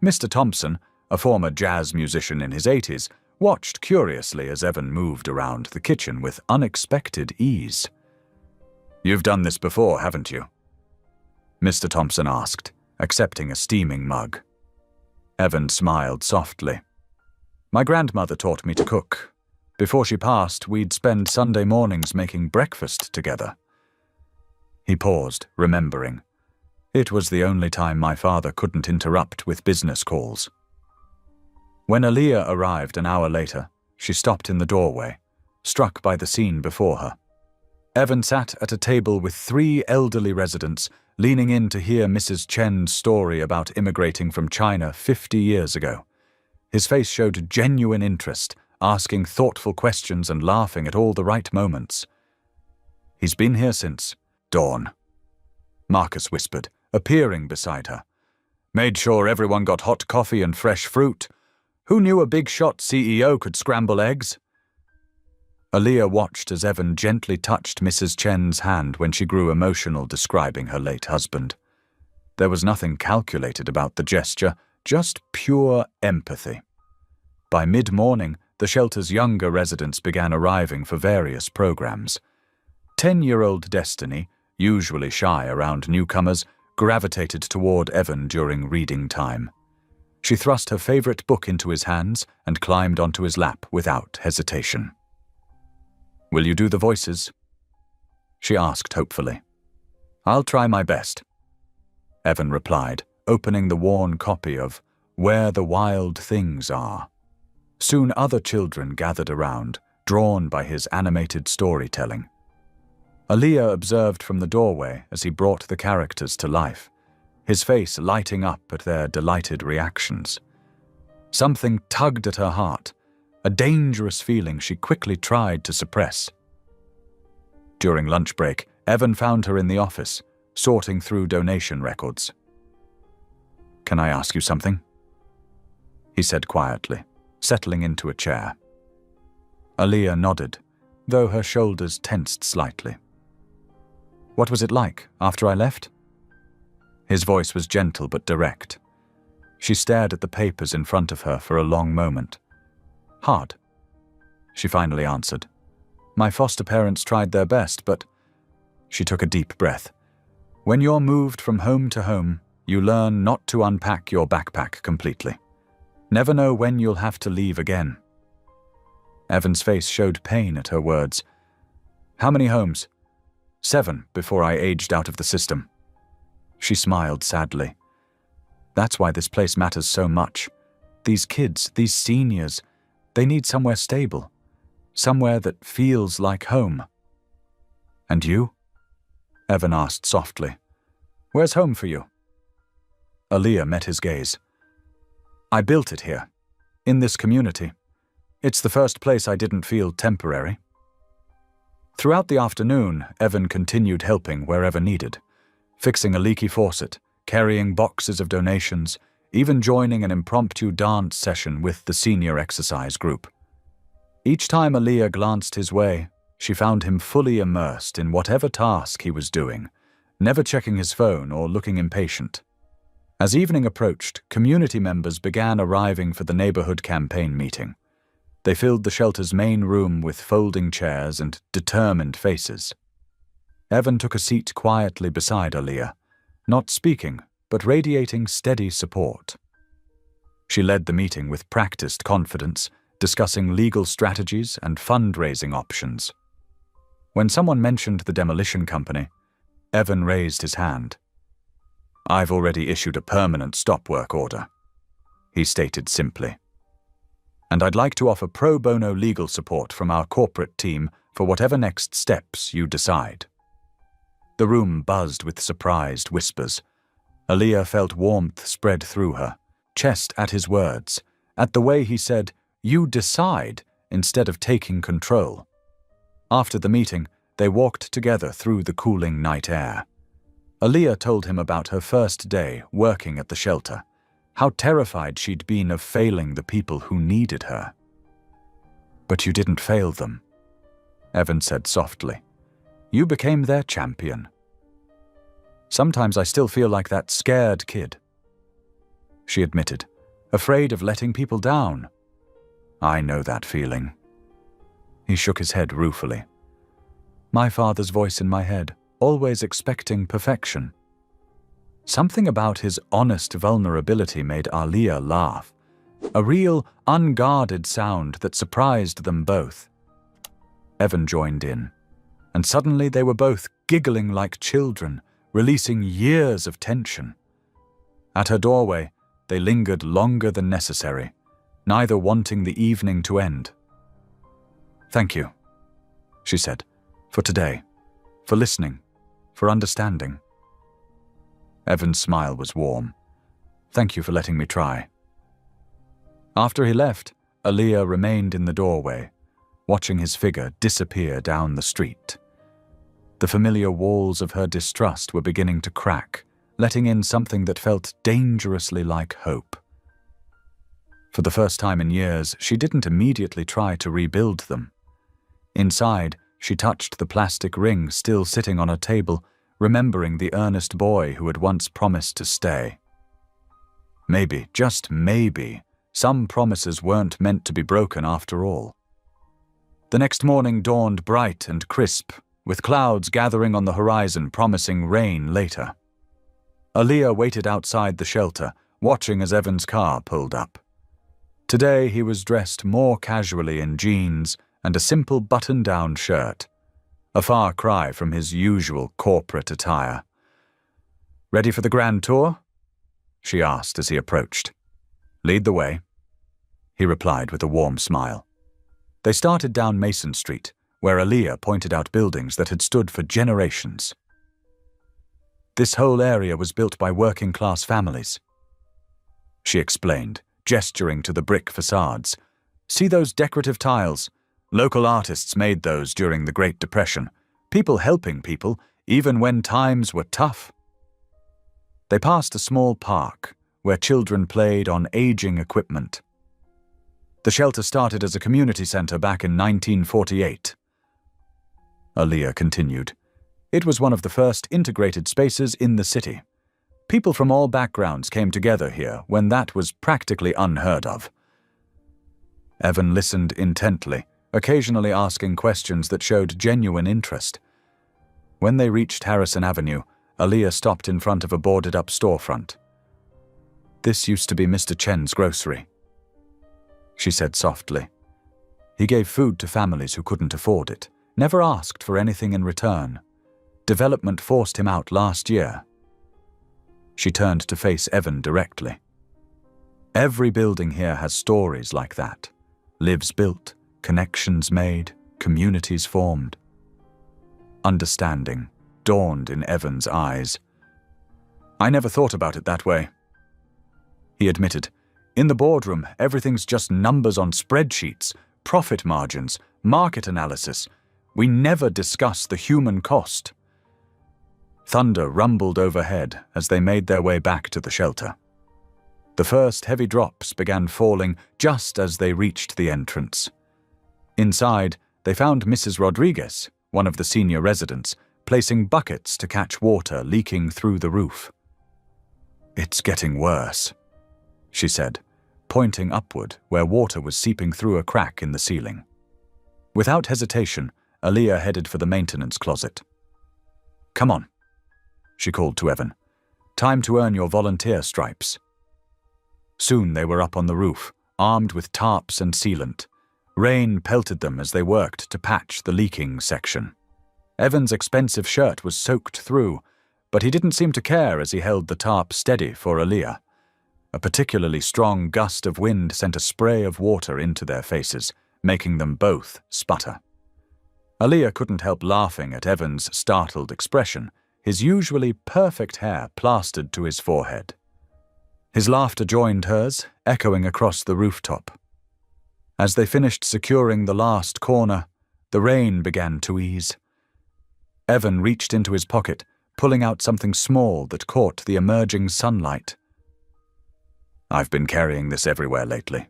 Mr. Thompson, a former jazz musician in his 80s, watched curiously as Evan moved around the kitchen with unexpected ease. "You've done this before, haven't you?" Mr. Thompson asked, accepting a steaming mug. Evan smiled softly. My grandmother taught me to cook. Before she passed, we'd spend Sunday mornings making breakfast together. He paused, remembering. It was the only time my father couldn't interrupt with business calls. When Aaliyah arrived an hour later, she stopped in the doorway, struck by the scene before her. Evan sat at a table with 3 elderly residents, leaning in to hear Mrs. Chen's story about immigrating from China 50 years ago. His face showed genuine interest, asking thoughtful questions and laughing at all the right moments. He's been here since dawn, Marcus whispered, appearing beside her. Made sure everyone got hot coffee and fresh fruit. Who knew a big-shot CEO could scramble eggs? Aaliyah watched as Evan gently touched Mrs. Chen's hand when she grew emotional describing her late husband. There was nothing calculated about the gesture, just pure empathy. By mid-morning, the shelter's younger residents began arriving for various programs. 10-year-old Destiny, usually shy around newcomers, gravitated toward Evan during reading time. She thrust her favorite book into his hands and climbed onto his lap without hesitation. Will you do the voices? She asked hopefully. I'll try my best, Evan replied, opening the worn copy of Where the Wild Things Are. Soon other children gathered around, drawn by his animated storytelling. Aaliyah observed from the doorway as he brought the characters to life, his face lighting up at their delighted reactions. Something tugged at her heart, a dangerous feeling she quickly tried to suppress. During lunch break, Evan found her in the office, sorting through donation records. Can I ask you something? He said quietly, settling into a chair. Aaliyah nodded, though her shoulders tensed slightly. What was it like after I left? His voice was gentle but direct. She stared at the papers in front of her for a long moment. Hard, she finally answered. My foster parents tried their best, but... She took a deep breath. When you're moved from home to home, you learn not to unpack your backpack completely. Never know when you'll have to leave again. Evan's face showed pain at her words. How many homes? 7 before I aged out of the system. She smiled sadly. That's why this place matters so much. These kids, these seniors, they need somewhere stable. Somewhere that feels like home. And you? Evan asked softly. Where's home for you? Aaliyah met his gaze. I built it here, in this community. It's the first place I didn't feel temporary. Throughout the afternoon, Evan continued helping wherever needed, fixing a leaky faucet, carrying boxes of donations, even joining an impromptu dance session with the senior exercise group. Each time Aaliyah glanced his way, she found him fully immersed in whatever task he was doing, never checking his phone or looking impatient. As evening approached, community members began arriving for the neighborhood campaign meeting. They filled the shelter's main room with folding chairs and determined faces. Evan took a seat quietly beside Aaliyah, not speaking, but radiating steady support. She led the meeting with practiced confidence, discussing legal strategies and fundraising options. When someone mentioned the demolition company, Evan raised his hand. I've already issued a permanent stop work order, he stated simply. And I'd like to offer pro bono legal support from our corporate team for whatever next steps you decide. The room buzzed with surprised whispers. Aaliyah felt warmth spread through her, chest at his words, at the way he said, "You decide," instead of taking control. After the meeting, they walked together through the cooling night air. Aaliyah told him about her first day working at the shelter, how terrified she'd been of failing the people who needed her. But you didn't fail them, Evan said softly. You became their champion. Sometimes I still feel like that scared kid, she admitted, afraid of letting people down. I know that feeling. He shook his head ruefully. My father's voice in my head, always expecting perfection. Something about his honest vulnerability made Aaliyah laugh, a real, unguarded sound that surprised them both. Evan joined in, and suddenly they were both giggling like children, releasing years of tension. At her doorway, they lingered longer than necessary, neither wanting the evening to end. "Thank you," she said, "for today, for listening, for understanding." Evan's smile was warm. "Thank you for letting me try." After he left, Aaliyah remained in the doorway, watching his figure disappear down the street. The familiar walls of her distrust were beginning to crack, letting in something that felt dangerously like hope. For the first time in years, she didn't immediately try to rebuild them. Inside, she touched the plastic ring still sitting on her table, remembering the earnest boy who had once promised to stay. Maybe, just maybe, some promises weren't meant to be broken after all. The next morning dawned bright and crisp, with clouds gathering on the horizon promising rain later. Aaliyah waited outside the shelter, watching as Evan's car pulled up. Today he was dressed more casually in jeans and a simple button-down shirt, a far cry from his usual corporate attire. "Ready for the grand tour?" she asked as he approached. "Lead the way," he replied with a warm smile. They started down Mason Street, where Aaliyah pointed out buildings that had stood for generations. "This whole area was built by working-class families," she explained, gesturing to the brick facades. "See those decorative tiles? Local artists made those during the Great Depression, people helping people, even when times were tough." They passed a small park, where children played on aging equipment. The shelter started as a community center back in 1948. Aaliyah continued. It was one of the first integrated spaces in the city. People from all backgrounds came together here when that was practically unheard of. Evan listened intently, occasionally asking questions that showed genuine interest. When they reached Harrison Avenue, Aaliyah stopped in front of a boarded-up storefront. "This used to be Mr. Chen's grocery," she said softly. "He gave food to families who couldn't afford it, never asked for anything in return. Development forced him out last year." She turned to face Evan directly. "Every building here has stories like that. Lives built, connections made, communities formed." Understanding dawned in Evan's eyes. "I never thought about it that way," he admitted. "In the boardroom, everything's just numbers on spreadsheets, profit margins, market analysis. We never discuss the human cost." Thunder rumbled overhead as they made their way back to the shelter. The first heavy drops began falling just as they reached the entrance. Inside, they found Mrs. Rodriguez, one of the senior residents, placing buckets to catch water leaking through the roof. "It's getting worse," she said, pointing upward where water was seeping through a crack in the ceiling. Without hesitation, Aaliyah headed for the maintenance closet. "Come on," she called to Evan. "Time to earn your volunteer stripes." Soon they were up on the roof, armed with tarps and sealant. Rain pelted them as they worked to patch the leaking section. Evan's expensive shirt was soaked through, but he didn't seem to care as he held the tarp steady for Aaliyah. A particularly strong gust of wind sent a spray of water into their faces, making them both sputter. Aaliyah couldn't help laughing at Evan's startled expression, his usually perfect hair plastered to his forehead. His laughter joined hers, echoing across the rooftop. As they finished securing the last corner, the rain began to ease. Evan reached into his pocket, pulling out something small that caught the emerging sunlight. "I've been carrying this everywhere lately,"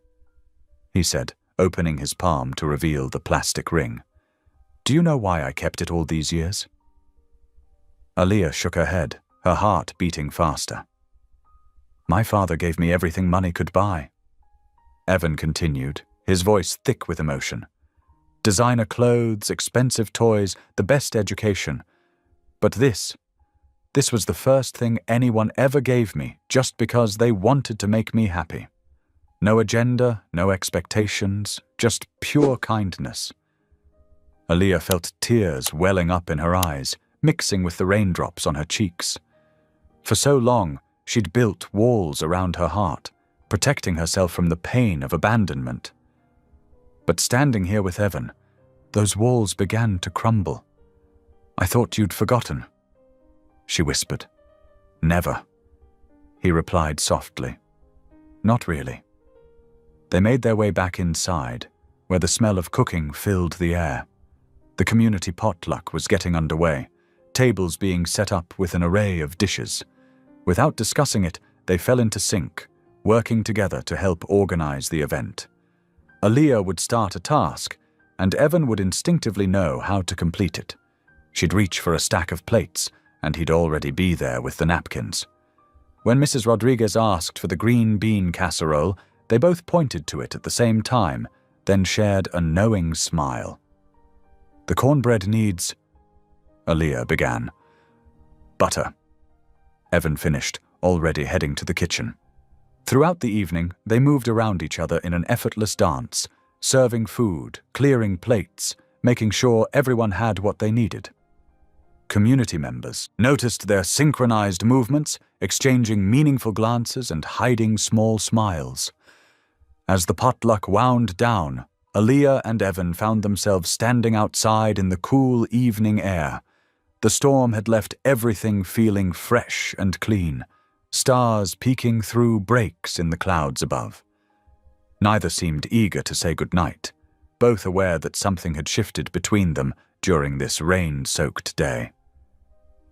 he said, opening his palm to reveal the plastic ring. "Do you know why I kept it all these years?" Aaliyah shook her head, her heart beating faster. "My father gave me everything money could buy," Evan continued, his voice thick with emotion. "Designer clothes, expensive toys, the best education. But this This was the first thing anyone ever gave me just because they wanted to make me happy. No agenda, no expectations, just pure kindness. Aaliyah felt tears welling up in her eyes, mixing with the raindrops on her cheeks. For so long, she'd built walls around her heart, protecting herself from the pain of abandonment. But standing here with Evan, those walls began to crumble. "I thought you'd forgotten," she whispered. "Never," he replied softly. "Not really." They made their way back inside, where the smell of cooking filled the air. The community potluck was getting underway, tables being set up with an array of dishes. Without discussing it, they fell into sync, working together to help organize the event. Aaliyah would start a task, and Evan would instinctively know how to complete it. She'd reach for a stack of plates, and he'd already be there with the napkins. When Mrs. Rodriguez asked for the green bean casserole, they both pointed to it at the same time, then shared a knowing smile. "The cornbread needs," Aaliyah began. "Butter," Evan finished, already heading to the kitchen. Throughout the evening, they moved around each other in an effortless dance, serving food, clearing plates, making sure everyone had what they needed. Community members noticed their synchronized movements, exchanging meaningful glances and hiding small smiles. As the potluck wound down, Aaliyah and Evan found themselves standing outside in the cool evening air. The storm had left everything feeling fresh and clean, stars peeking through breaks in the clouds above. Neither seemed eager to say goodnight, both aware that something had shifted between them during this rain-soaked day.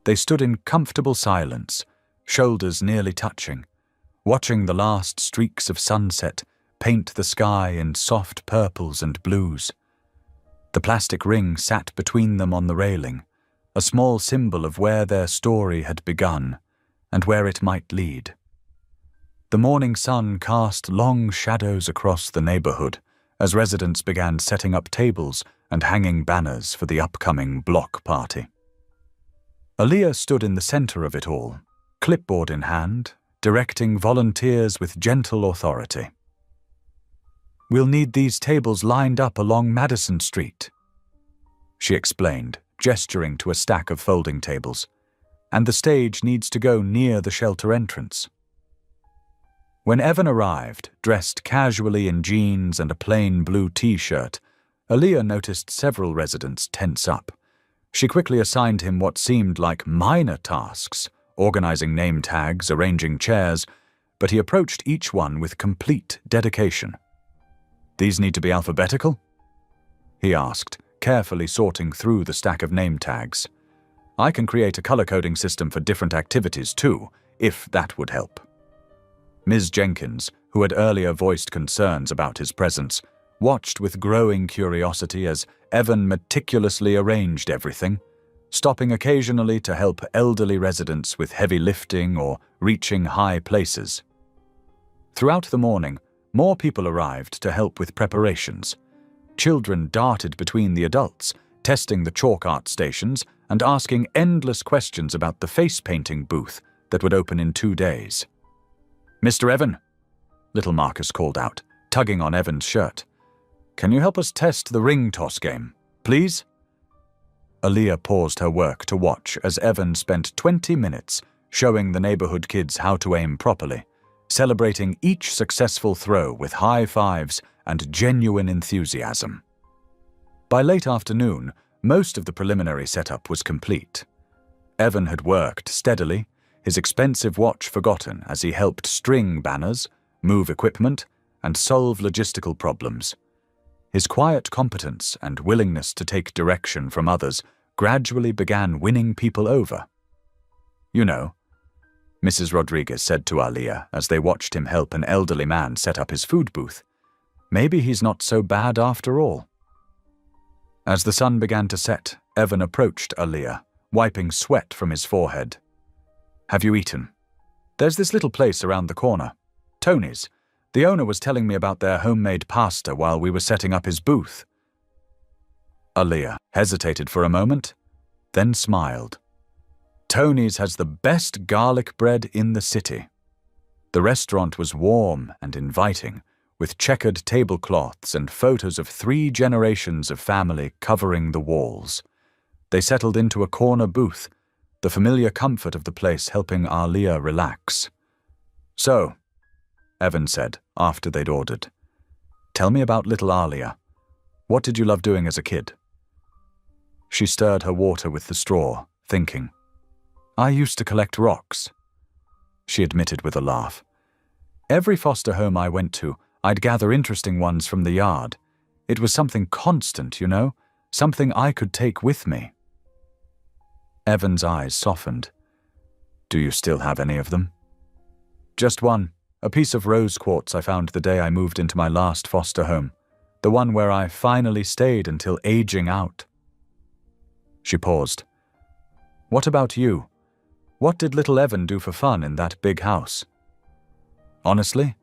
They stood in comfortable silence, shoulders nearly touching, watching the last streaks of sunset paint the sky in soft purples and blues. The plastic ring sat between them on the railing, a small symbol of where their story had begun and where it might lead. The morning sun cast long shadows across the neighborhood as residents began setting up tables and hanging banners for the upcoming block party. Aaliyah stood in the center of it all, clipboard in hand, directing volunteers with gentle authority. "We'll need these tables lined up along Madison Street," she explained, gesturing to a stack of folding tables, "and the stage needs to go near the shelter entrance." When Evan arrived, dressed casually in jeans and a plain blue t-shirt, Aaliyah noticed several residents tense up. She quickly assigned him what seemed like minor tasks, organizing name tags, arranging chairs, but he approached each one with complete dedication. "These need to be alphabetical?" he asked, carefully sorting through the stack of name tags. "I can create a color-coding system for different activities too, if that would help." Ms. Jenkins, who had earlier voiced concerns about his presence, watched with growing curiosity as Evan meticulously arranged everything, stopping occasionally to help elderly residents with heavy lifting or reaching high places. Throughout the morning, more people arrived to help with preparations. Children darted between the adults, testing the chalk art stations and asking endless questions about the face-painting booth that would open in 2 days. "Mr. Evan," little Marcus called out, tugging on Evan's shirt. "Can you help us test the ring toss game, please?" Aaliyah paused her work to watch as Evan spent 20 minutes showing the neighborhood kids how to aim properly, celebrating each successful throw with high fives and genuine enthusiasm. By late afternoon, most of the preliminary setup was complete. Evan had worked steadily, his expensive watch forgotten as he helped string banners, move equipment, and solve logistical problems. His quiet competence and willingness to take direction from others gradually began winning people over. "You know," Mrs. Rodriguez said to Aaliyah as they watched him help an elderly man set up his food booth, "maybe he's not so bad after all." As the sun began to set, Evan approached Aaliyah, wiping sweat from his forehead. "Have you eaten? There's this little place around the corner. Tony's. The owner was telling me about their homemade pasta while we were setting up his booth." Aaliyah hesitated for a moment, then smiled. Tony's has the best garlic bread in the city. The restaurant was warm and inviting, with checkered tablecloths and photos of 3 generations of family covering the walls. They settled into a corner booth, the familiar comfort of the place helping Aaliyah relax. "So," Evan said after they'd ordered, "tell me about little Aaliyah. What did you love doing as a kid?" She stirred her water with the straw, thinking. "I used to collect rocks," she admitted with a laugh. "Every foster home I went to, I'd gather interesting ones from the yard. It was something constant, you know, something I could take with me." Evan's eyes softened. "Do you still have any of them?" "Just one, a piece of rose quartz I found the day I moved into my last foster home, the one where I finally stayed until aging out." She paused. "What about you? What did little Evan do for fun in that big house?" "Honestly,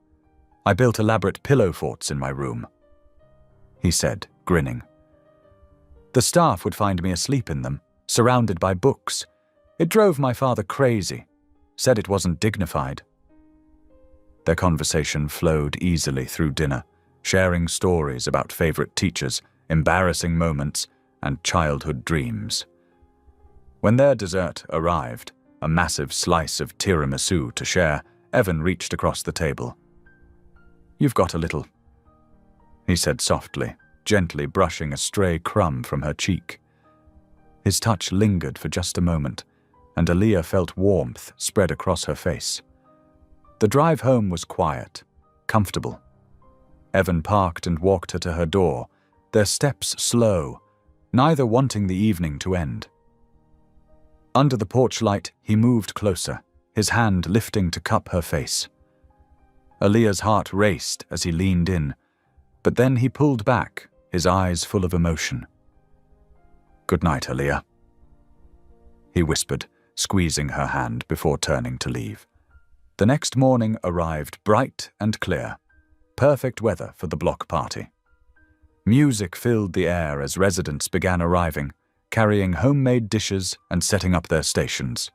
I built elaborate pillow forts in my room," he said, grinning. "The staff would find me asleep in them, surrounded by books. It drove my father crazy, said it wasn't dignified." Their conversation flowed easily through dinner, sharing stories about favorite teachers, embarrassing moments, and childhood dreams. When their dessert arrived, a massive slice of tiramisu to share, Evan reached across the table. "You've got a little," he said softly, gently brushing a stray crumb from her cheek. His touch lingered for just a moment, and Aaliyah felt warmth spread across her face. The drive home was quiet, comfortable. Evan parked and walked her to her door, their steps slow, neither wanting the evening to end. Under the porch light, he moved closer, his hand lifting to cup her face. Aaliyah's heart raced as he leaned in, but then he pulled back, his eyes full of emotion. "Good night, Aaliyah," he whispered, squeezing her hand before turning to leave. The next morning arrived bright and clear, perfect weather for the block party. Music filled the air as residents began arriving, carrying homemade dishes and setting up their stations.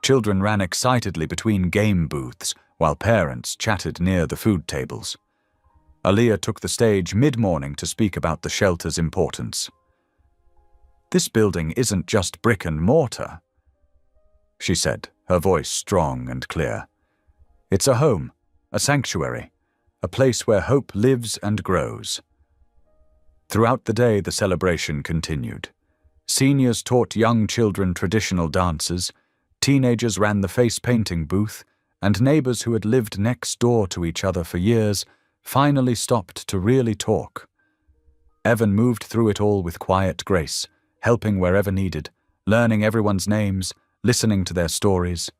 Children ran excitedly between game booths, while parents chatted near the food tables. Aaliyah took the stage mid-morning to speak about the shelter's importance. "This building isn't just brick and mortar," she said, her voice strong and clear. "It's a home, a sanctuary, a place where hope lives and grows." Throughout the day, the celebration continued. Seniors taught young children traditional dances, teenagers ran the face-painting booth, and neighbors who had lived next door to each other for years finally stopped to really talk. Evan moved through it all with quiet grace, helping wherever needed, learning everyone's names, listening to their stories.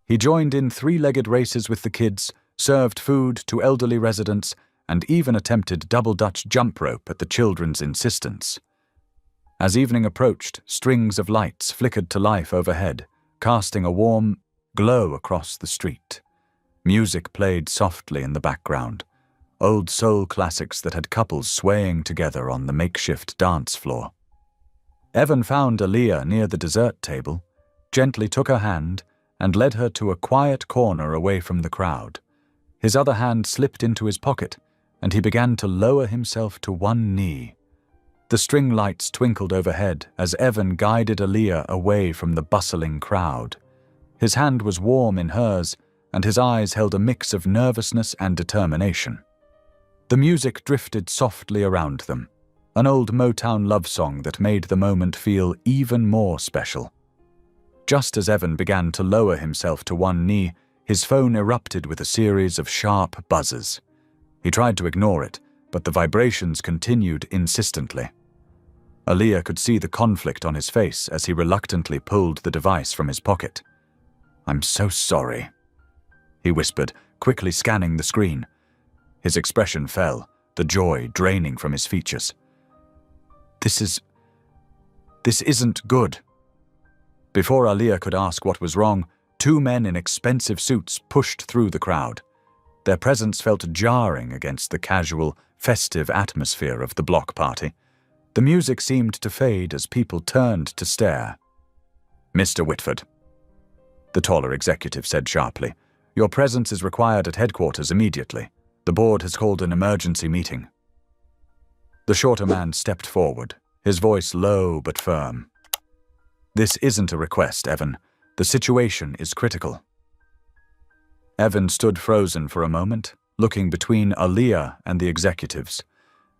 He joined in 3-legged races with the kids, served food to elderly residents, and even attempted double Dutch jump rope at the children's insistence. As evening approached, strings of lights flickered to life overhead, casting a warm glow across the street. Music played softly in the background, old soul classics that had couples swaying together on the makeshift dance floor. Evan found Aaliyah near the dessert table, gently took her hand, and led her to a quiet corner away from the crowd. His other hand slipped into his pocket, and he began to lower himself to one knee. The string lights twinkled overhead as Evan guided Aaliyah away from the bustling crowd. His hand was warm in hers, and his eyes held a mix of nervousness and determination. The music drifted softly around them, an old Motown love song that made the moment feel even more special. Just as Evan began to lower himself to one knee, his phone erupted with a series of sharp buzzes. He tried to ignore it, but the vibrations continued insistently. Aaliyah could see the conflict on his face as he reluctantly pulled the device from his pocket. "I'm so sorry," he whispered, quickly scanning the screen. His expression fell, the joy draining from his features. This isn't good." Before Aaliyah could ask what was wrong, 2 men in expensive suits pushed through the crowd. Their presence felt jarring against the casual, festive atmosphere of the block party. The music seemed to fade as people turned to stare. "Mr. Whitford," the taller executive said sharply. "Your presence is required at headquarters immediately. The board has called an emergency meeting." The shorter man stepped forward, his voice low but firm. "This isn't a request, Evan. The situation is critical." Evan stood frozen for a moment, looking between Aaliyah and the executives.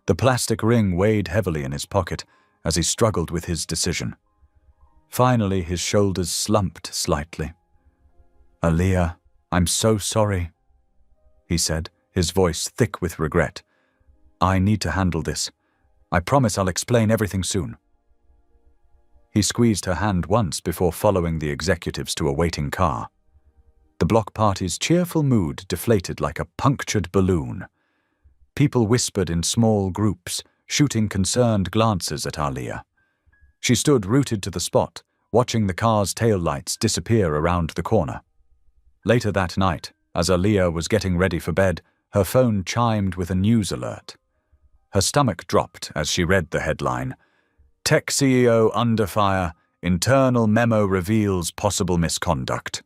The plastic ring weighed heavily in his pocket as he struggled with his decision. Finally, his shoulders slumped slightly. "Aaliyah, I'm so sorry," he said, his voice thick with regret. "I need to handle this. I promise I'll explain everything soon." He squeezed her hand once before following the executives to a waiting car. The block party's cheerful mood deflated like a punctured balloon. People whispered in small groups, shooting concerned glances at Aaliyah. She stood rooted to the spot, watching the car's taillights disappear around the corner. Later that night, as Aaliyah was getting ready for bed, her phone chimed with a news alert. Her stomach dropped as she read the headline, "Tech CEO under fire, internal memo reveals possible misconduct."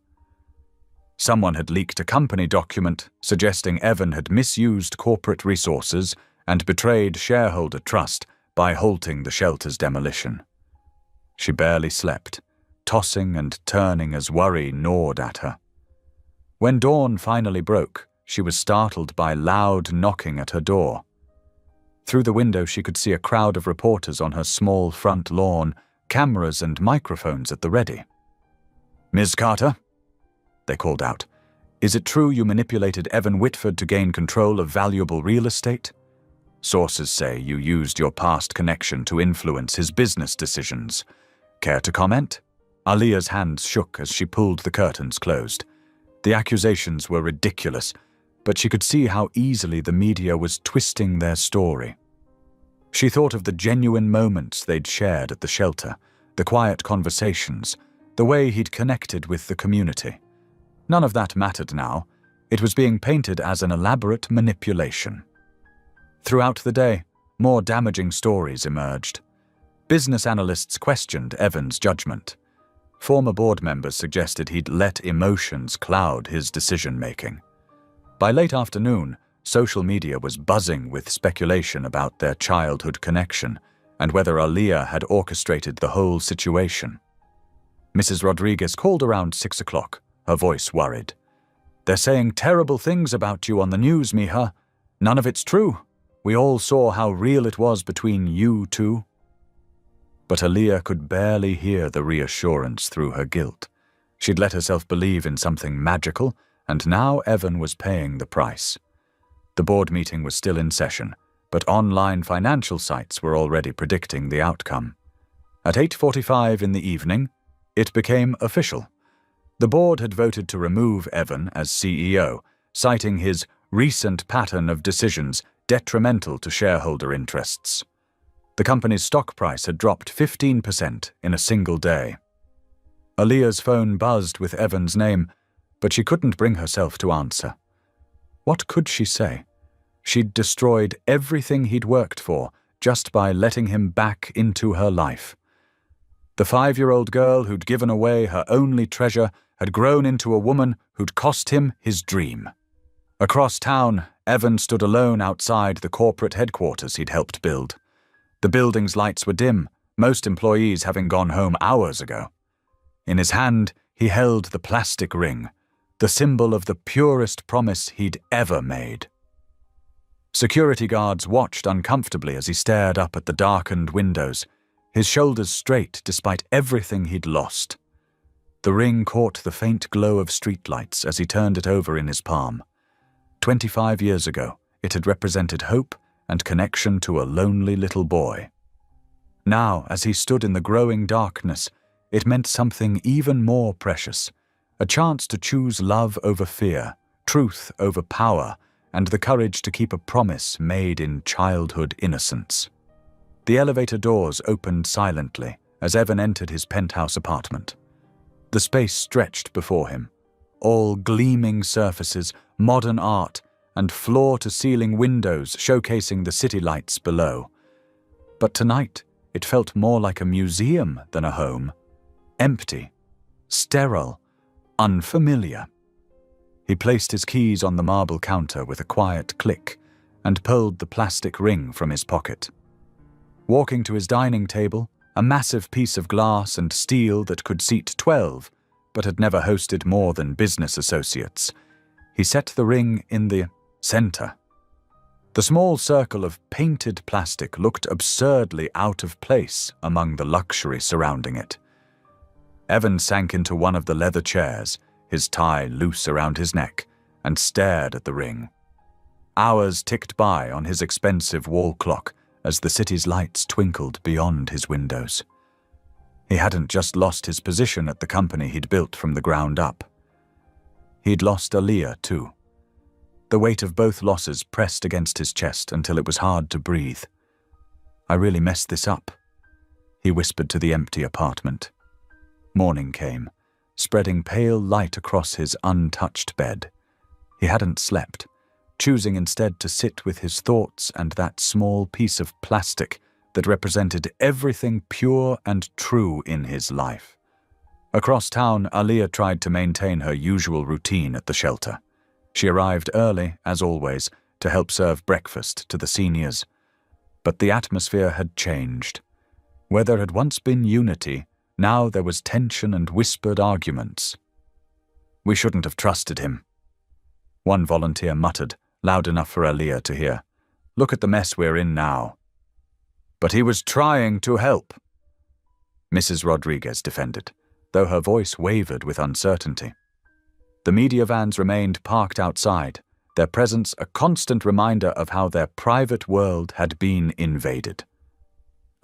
Someone had leaked a company document suggesting Evan had misused corporate resources and betrayed shareholder trust by halting the shelter's demolition. She barely slept, tossing and turning as worry gnawed at her. When dawn finally broke, she was startled by loud knocking at her door. Through the window she could see a crowd of reporters on her small front lawn, cameras and microphones at the ready. "Ms. Carter?" they called out. "Is it true you manipulated Evan Whitford to gain control of valuable real estate? Sources say you used your past connection to influence his business decisions. Care to comment?" Aaliyah's hands shook as she pulled the curtains closed. The accusations were ridiculous, but she could see how easily the media was twisting their story. She thought of the genuine moments they'd shared at the shelter, the quiet conversations, the way he'd connected with the community. None of that mattered now. It was being painted as an elaborate manipulation. Throughout the day, more damaging stories emerged. Business analysts questioned Evan's judgment. Former board members suggested he'd let emotions cloud his decision-making. By late afternoon, social media was buzzing with speculation about their childhood connection and whether Aaliyah had orchestrated the whole situation. Mrs. Rodriguez called around 6 o'clock, her voice worried. "They're saying terrible things about you on the news, Mija. None of it's true. We all saw how real it was between you two." But Aaliyah could barely hear the reassurance through her guilt. She'd let herself believe in something magical, and now Evan was paying the price. The board meeting was still in session, but online financial sites were already predicting the outcome. At 8:45 in the evening, it became official. The board had voted to remove Evan as CEO, citing his recent pattern of decisions detrimental to shareholder interests. The company's stock price had dropped 15% in a single day. Aaliyah's phone buzzed with Evan's name, but she couldn't bring herself to answer. What could she say? She'd destroyed everything he'd worked for just by letting him back into her life. The 5-year-old girl who'd given away her only treasure had grown into a woman who'd cost him his dream. Across town, Evan stood alone outside the corporate headquarters he'd helped build. The building's lights were dim, most employees having gone home hours ago. In his hand, he held the plastic ring, the symbol of the purest promise he'd ever made. Security guards watched uncomfortably as he stared up at the darkened windows, his shoulders straight despite everything he'd lost. The ring caught the faint glow of streetlights as he turned it over in his palm. 25 years ago, it had represented hope and connection to a lonely little boy. Now, as he stood in the growing darkness, it meant something even more precious, a chance to choose love over fear, truth over power, and the courage to keep a promise made in childhood innocence. The elevator doors opened silently as Evan entered his penthouse apartment. The space stretched before him, all gleaming surfaces, modern art, and floor-to-ceiling windows showcasing the city lights below. But tonight, it felt more like a museum than a home. Empty, sterile, unfamiliar. He placed his keys on the marble counter with a quiet click and pulled the plastic ring from his pocket. Walking to his dining table, a massive piece of glass and steel that could seat 12, but had never hosted more than business associates, he set the ring in the center. The small circle of painted plastic looked absurdly out of place among the luxury surrounding it. Evan sank into one of the leather chairs, his tie loose around his neck, and stared at the ring. Hours ticked by on his expensive wall clock as the city's lights twinkled beyond his windows. He hadn't just lost his position at the company he'd built from the ground up. He'd lost Aaliyah, too. The weight of both losses pressed against his chest until it was hard to breathe. "I really messed this up," he whispered to the empty apartment. Morning came, spreading pale light across his untouched bed. He hadn't slept, choosing instead to sit with his thoughts and that small piece of plastic that represented everything pure and true in his life. Across town, Aaliyah tried to maintain her usual routine at the shelter. She arrived early, as always, to help serve breakfast to the seniors. But the atmosphere had changed. Where there had once been unity, now there was tension and whispered arguments. "We shouldn't have trusted him," one volunteer muttered, loud enough for Aaliyah to hear. "Look at the mess we're in now." "But he was trying to help," Mrs. Rodriguez defended, though her voice wavered with uncertainty. The media vans remained parked outside, their presence a constant reminder of how their private world had been invaded.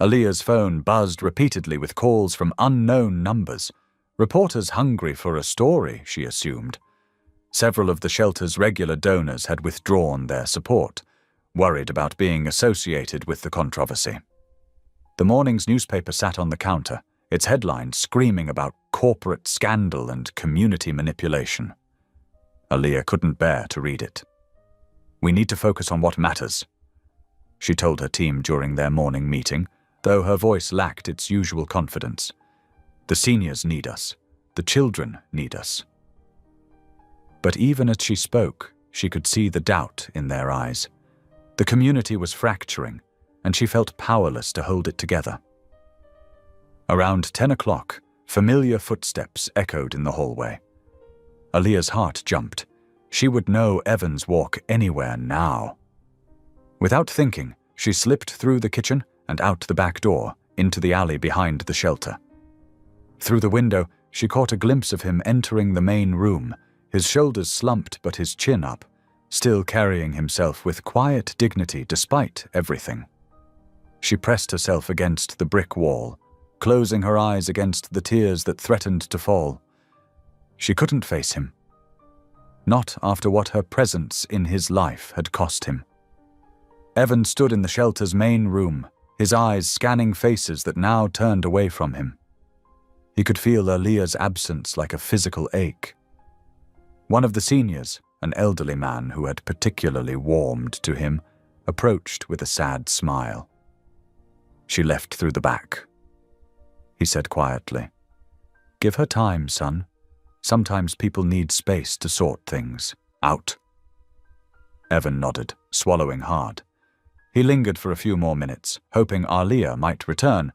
Aaliyah's phone buzzed repeatedly with calls from unknown numbers, reporters hungry for a story, she assumed. Several of the shelter's regular donors had withdrawn their support, worried about being associated with the controversy. The morning's newspaper sat on the counter, its headline screaming about corporate scandal and community manipulation. Aaliyah couldn't bear to read it. "We need to focus on what matters," she told her team during their morning meeting, though her voice lacked its usual confidence. "The seniors need us. The children need us." But even as she spoke, she could see the doubt in their eyes. The community was fracturing, and she felt powerless to hold it together. Around 10 o'clock, familiar footsteps echoed in the hallway. Aaliyah's heart jumped. She would know Evan's walk anywhere now. Without thinking, she slipped through the kitchen and out the back door, into the alley behind the shelter. Through the window, she caught a glimpse of him entering the main room, his shoulders slumped but his chin up, still carrying himself with quiet dignity despite everything. She pressed herself against the brick wall, closing her eyes against the tears that threatened to fall. She couldn't face him. Not after what her presence in his life had cost him. Evan stood in the shelter's main room, his eyes scanning faces that now turned away from him. He could feel Aaliyah's absence like a physical ache. One of the seniors, an elderly man who had particularly warmed to him, approached with a sad smile. "She left through the back," he said quietly. "Give her time, son. Sometimes people need space to sort things out." Evan nodded, swallowing hard. He lingered for a few more minutes, hoping Aaliyah might return,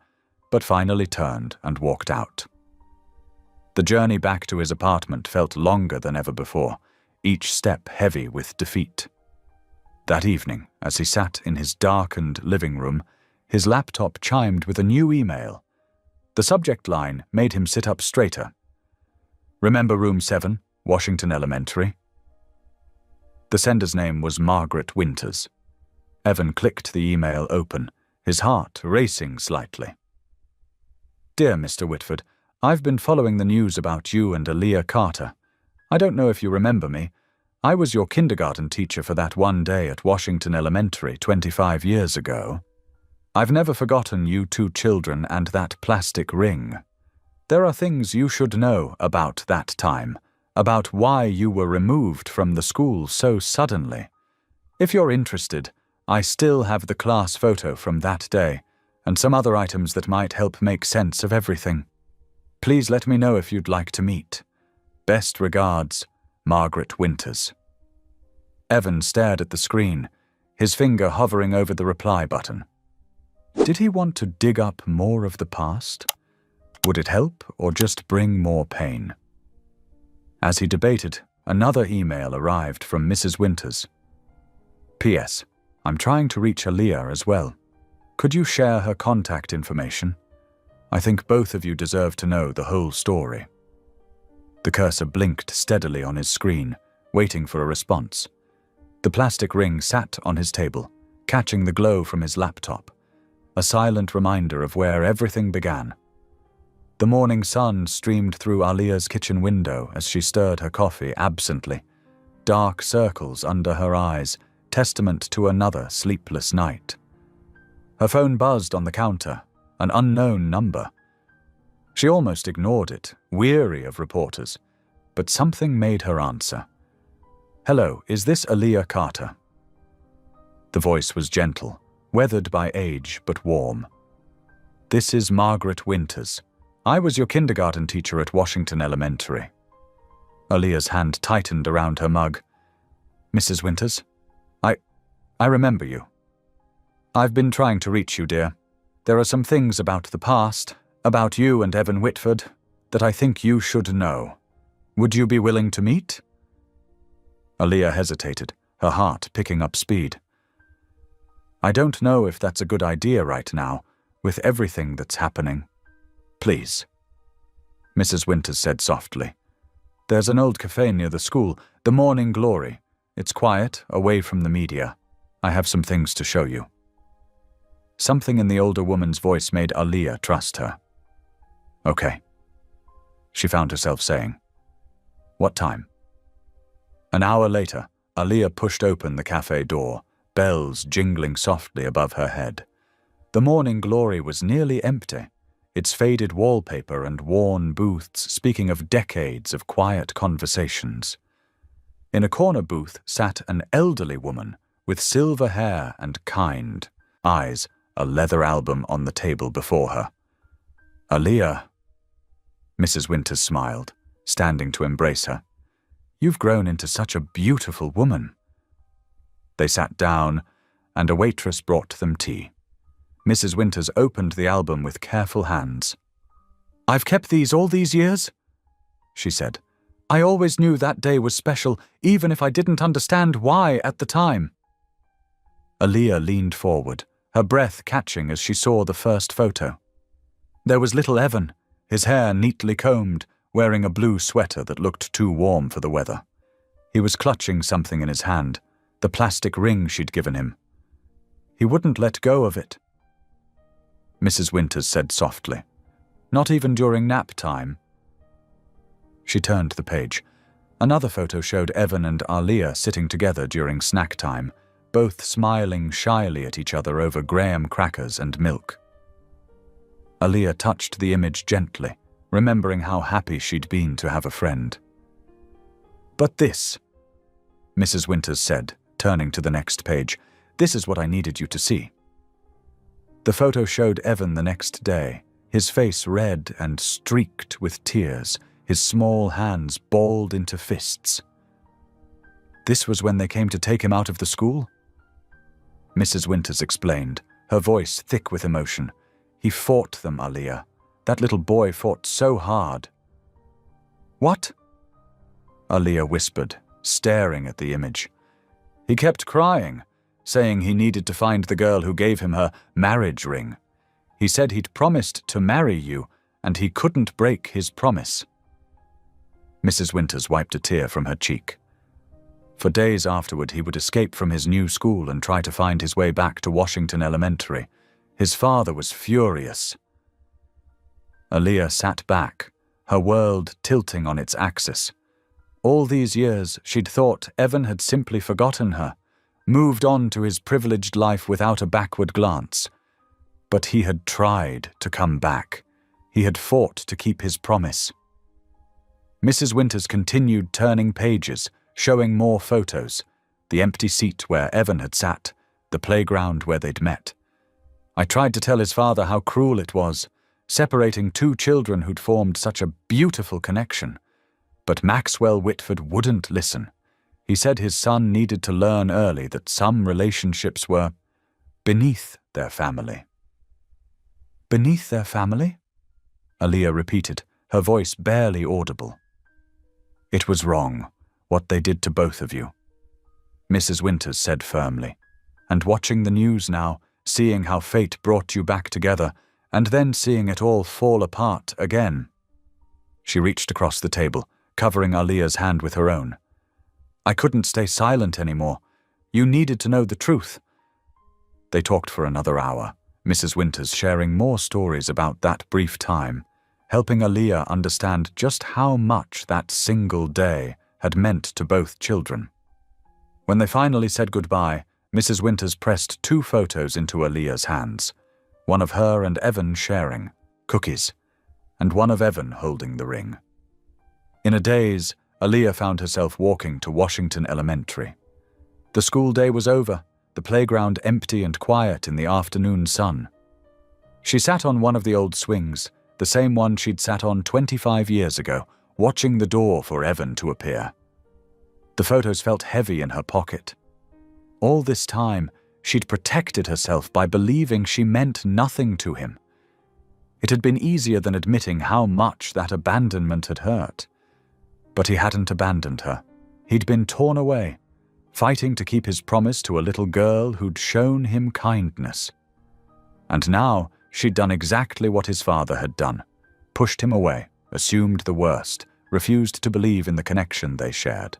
but finally turned and walked out. The journey back to his apartment felt longer than ever before, each step heavy with defeat. That evening, as he sat in his darkened living room, his laptop chimed with a new email. The subject line made him sit up straighter. "Remember Room 7, Washington Elementary?" The sender's name was Margaret Winters. Evan clicked the email open, his heart racing slightly. "Dear Mr. Whitford, I've been following the news about you and Aaliyah Carter. I don't know if you remember me. I was your kindergarten teacher for that one day at Washington Elementary 25 years ago. I've never forgotten you two children and that plastic ring. There are things you should know about that time, about why you were removed from the school so suddenly. If you're interested, I still have the class photo from that day, and some other items that might help make sense of everything. Please let me know if you'd like to meet. Best regards, Margaret Winters. Evan stared at the screen, his finger hovering over the reply button. Did he want to dig up more of the past? Would it help or just bring more pain? As he debated, another email arrived from Mrs. Winters. P.S. I'm trying to reach Aaliyah as well. Could you share her contact information? I think both of you deserve to know the whole story. The cursor blinked steadily on his screen, waiting for a response. The plastic ring sat on his table, catching the glow from his laptop, a silent reminder of where everything began. The morning sun streamed through Aaliyah's kitchen window as she stirred her coffee absently, dark circles under her eyes, testament to another sleepless night. Her phone buzzed on the counter, an unknown number. She almost ignored it, weary of reporters, but something made her answer. Hello, is this Aaliyah Carter? The voice was gentle, weathered by age but warm. This is Margaret Winters. I was your kindergarten teacher at Washington Elementary. Aaliyah's hand tightened around her mug. Mrs. Winters? I remember you. I've been trying to reach you, dear. There are some things about the past, about you and Evan Whitford, that I think you should know. Would you be willing to meet? Aaliyah hesitated, her heart picking up speed. I don't know if that's a good idea right now, with everything that's happening. Please. Mrs. Winters said softly. There's an old cafe near the school, the Morning Glory. It's quiet, away from the media. I have some things to show you. Something in the older woman's voice made Aaliyah trust her. Okay. She found herself saying. What time? An hour later, Aaliyah pushed open the cafe door, bells jingling softly above her head. The Morning Glory was nearly empty, its faded wallpaper and worn booths speaking of decades of quiet conversations. In a corner booth sat an elderly woman with silver hair and kind eyes, a leather album on the table before her. Aaliyah. Mrs. Winters smiled, standing to embrace her. You've grown into such a beautiful woman. They sat down, and a waitress brought them tea. Mrs. Winters opened the album with careful hands. I've kept these all these years, she said. I always knew that day was special, even if I didn't understand why at the time. Aaliyah leaned forward, her breath catching as she saw the first photo. There was little Evan, his hair neatly combed, wearing a blue sweater that looked too warm for the weather. He was clutching something in his hand, the plastic ring she'd given him. He wouldn't let go of it. Mrs. Winters said softly, Not even during nap time. She turned the page. Another photo showed Evan and Aaliyah sitting together during snack time, both smiling shyly at each other over graham crackers and milk. Aaliyah touched the image gently, remembering how happy she'd been to have a friend. But this, Mrs. Winters said, turning to the next page, this is what I needed you to see. The photo showed Evan the next day, his face red and streaked with tears, his small hands balled into fists. This was when they came to take him out of the school? Mrs. Winters explained, her voice thick with emotion. He fought them, Aaliyah. That little boy fought so hard. What? Aaliyah whispered, staring at the image. He kept crying, saying he needed to find the girl who gave him her marriage ring. He said he'd promised to marry you, and he couldn't break his promise. Mrs. Winters wiped a tear from her cheek. For days afterward, he would escape from his new school and try to find his way back to Washington Elementary. His father was furious. Aaliyah sat back, her world tilting on its axis. All these years, she'd thought Evan had simply forgotten her, moved on to his privileged life without a backward glance. But he had tried to come back. He had fought to keep his promise. Mrs. Winters continued turning pages, showing more photos, the empty seat where Evan had sat, the playground where they'd met. I tried to tell his father how cruel it was, separating two children who'd formed such a beautiful connection. But Maxwell Whitford wouldn't listen. He said his son needed to learn early that some relationships were beneath their family. Beneath their family? Aaliyah repeated, her voice barely audible. It was wrong, what they did to both of you, Mrs. Winters said firmly. And watching the news now, seeing how fate brought you back together, and then seeing it all fall apart again. She reached across the table, covering Aaliyah's hand with her own. I couldn't stay silent anymore. You needed to know the truth. They talked for another hour, Mrs. Winters sharing more stories about that brief time, helping Aaliyah understand just how much that single day had meant to both children. When they finally said goodbye, Mrs. Winters pressed 2 photos into Aaliyah's hands, one of her and Evan sharing, cookies, and one of Evan holding the ring. In a daze, Aaliyah found herself walking to Washington Elementary. The school day was over, the playground empty and quiet in the afternoon sun. She sat on one of the old swings, the same one she'd sat on 25 years ago, watching the door for Evan to appear. The photos felt heavy in her pocket. All this time, she'd protected herself by believing she meant nothing to him. It had been easier than admitting how much that abandonment had hurt. But he hadn't abandoned her. He'd been torn away, fighting to keep his promise to a little girl who'd shown him kindness. And now she'd done exactly what his father had done, pushed him away, assumed the worst, refused to believe in the connection they shared.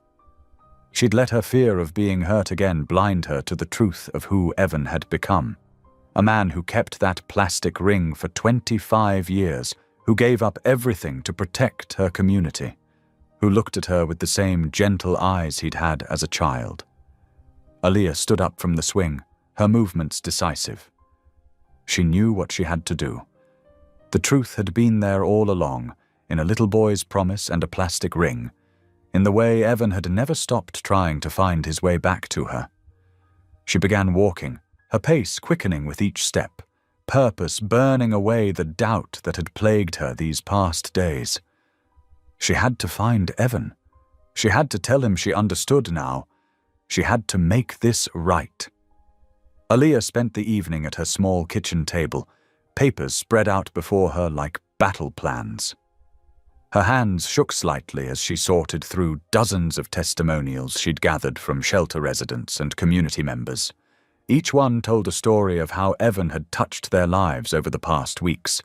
She'd let her fear of being hurt again blind her to the truth of who Evan had become. A man who kept that plastic ring for 25 years, who gave up everything to protect her community, who looked at her with the same gentle eyes he'd had as a child. Aaliyah stood up from the swing, her movements decisive. She knew what she had to do. The truth had been there all along, in a little boy's promise and a plastic ring, in the way Evan had never stopped trying to find his way back to her. She began walking, her pace quickening with each step, purpose burning away the doubt that had plagued her these past days. She had to find Evan. She had to tell him she understood now. She had to make this right. Aaliyah spent the evening at her small kitchen table, papers spread out before her like battle plans. Her hands shook slightly as she sorted through dozens of testimonials she'd gathered from shelter residents and community members. Each one told a story of how Evan had touched their lives over the past weeks,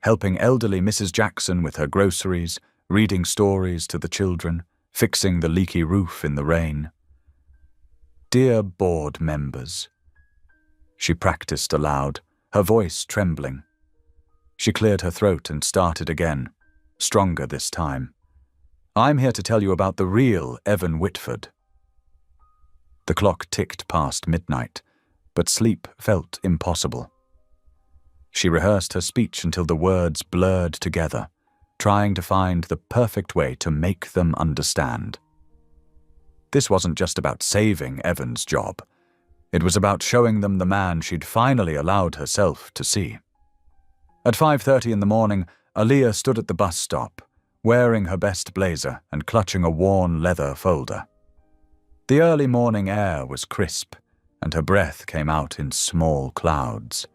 helping elderly Mrs. Jackson with her groceries, reading stories to the children, fixing the leaky roof in the rain. Dear board members, she practiced aloud, her voice trembling. She cleared her throat and started again, stronger this time. I'm here to tell you about the real Evan Whitford. The clock ticked past midnight, but sleep felt impossible. She rehearsed her speech until the words blurred together, trying to find the perfect way to make them understand. This wasn't just about saving Evan's job. It was about showing them the man she'd finally allowed herself to see. At 5:30 in the morning, Aaliyah stood at the bus stop, wearing her best blazer and clutching a worn leather folder. The early morning air was crisp, and her breath came out in small clouds.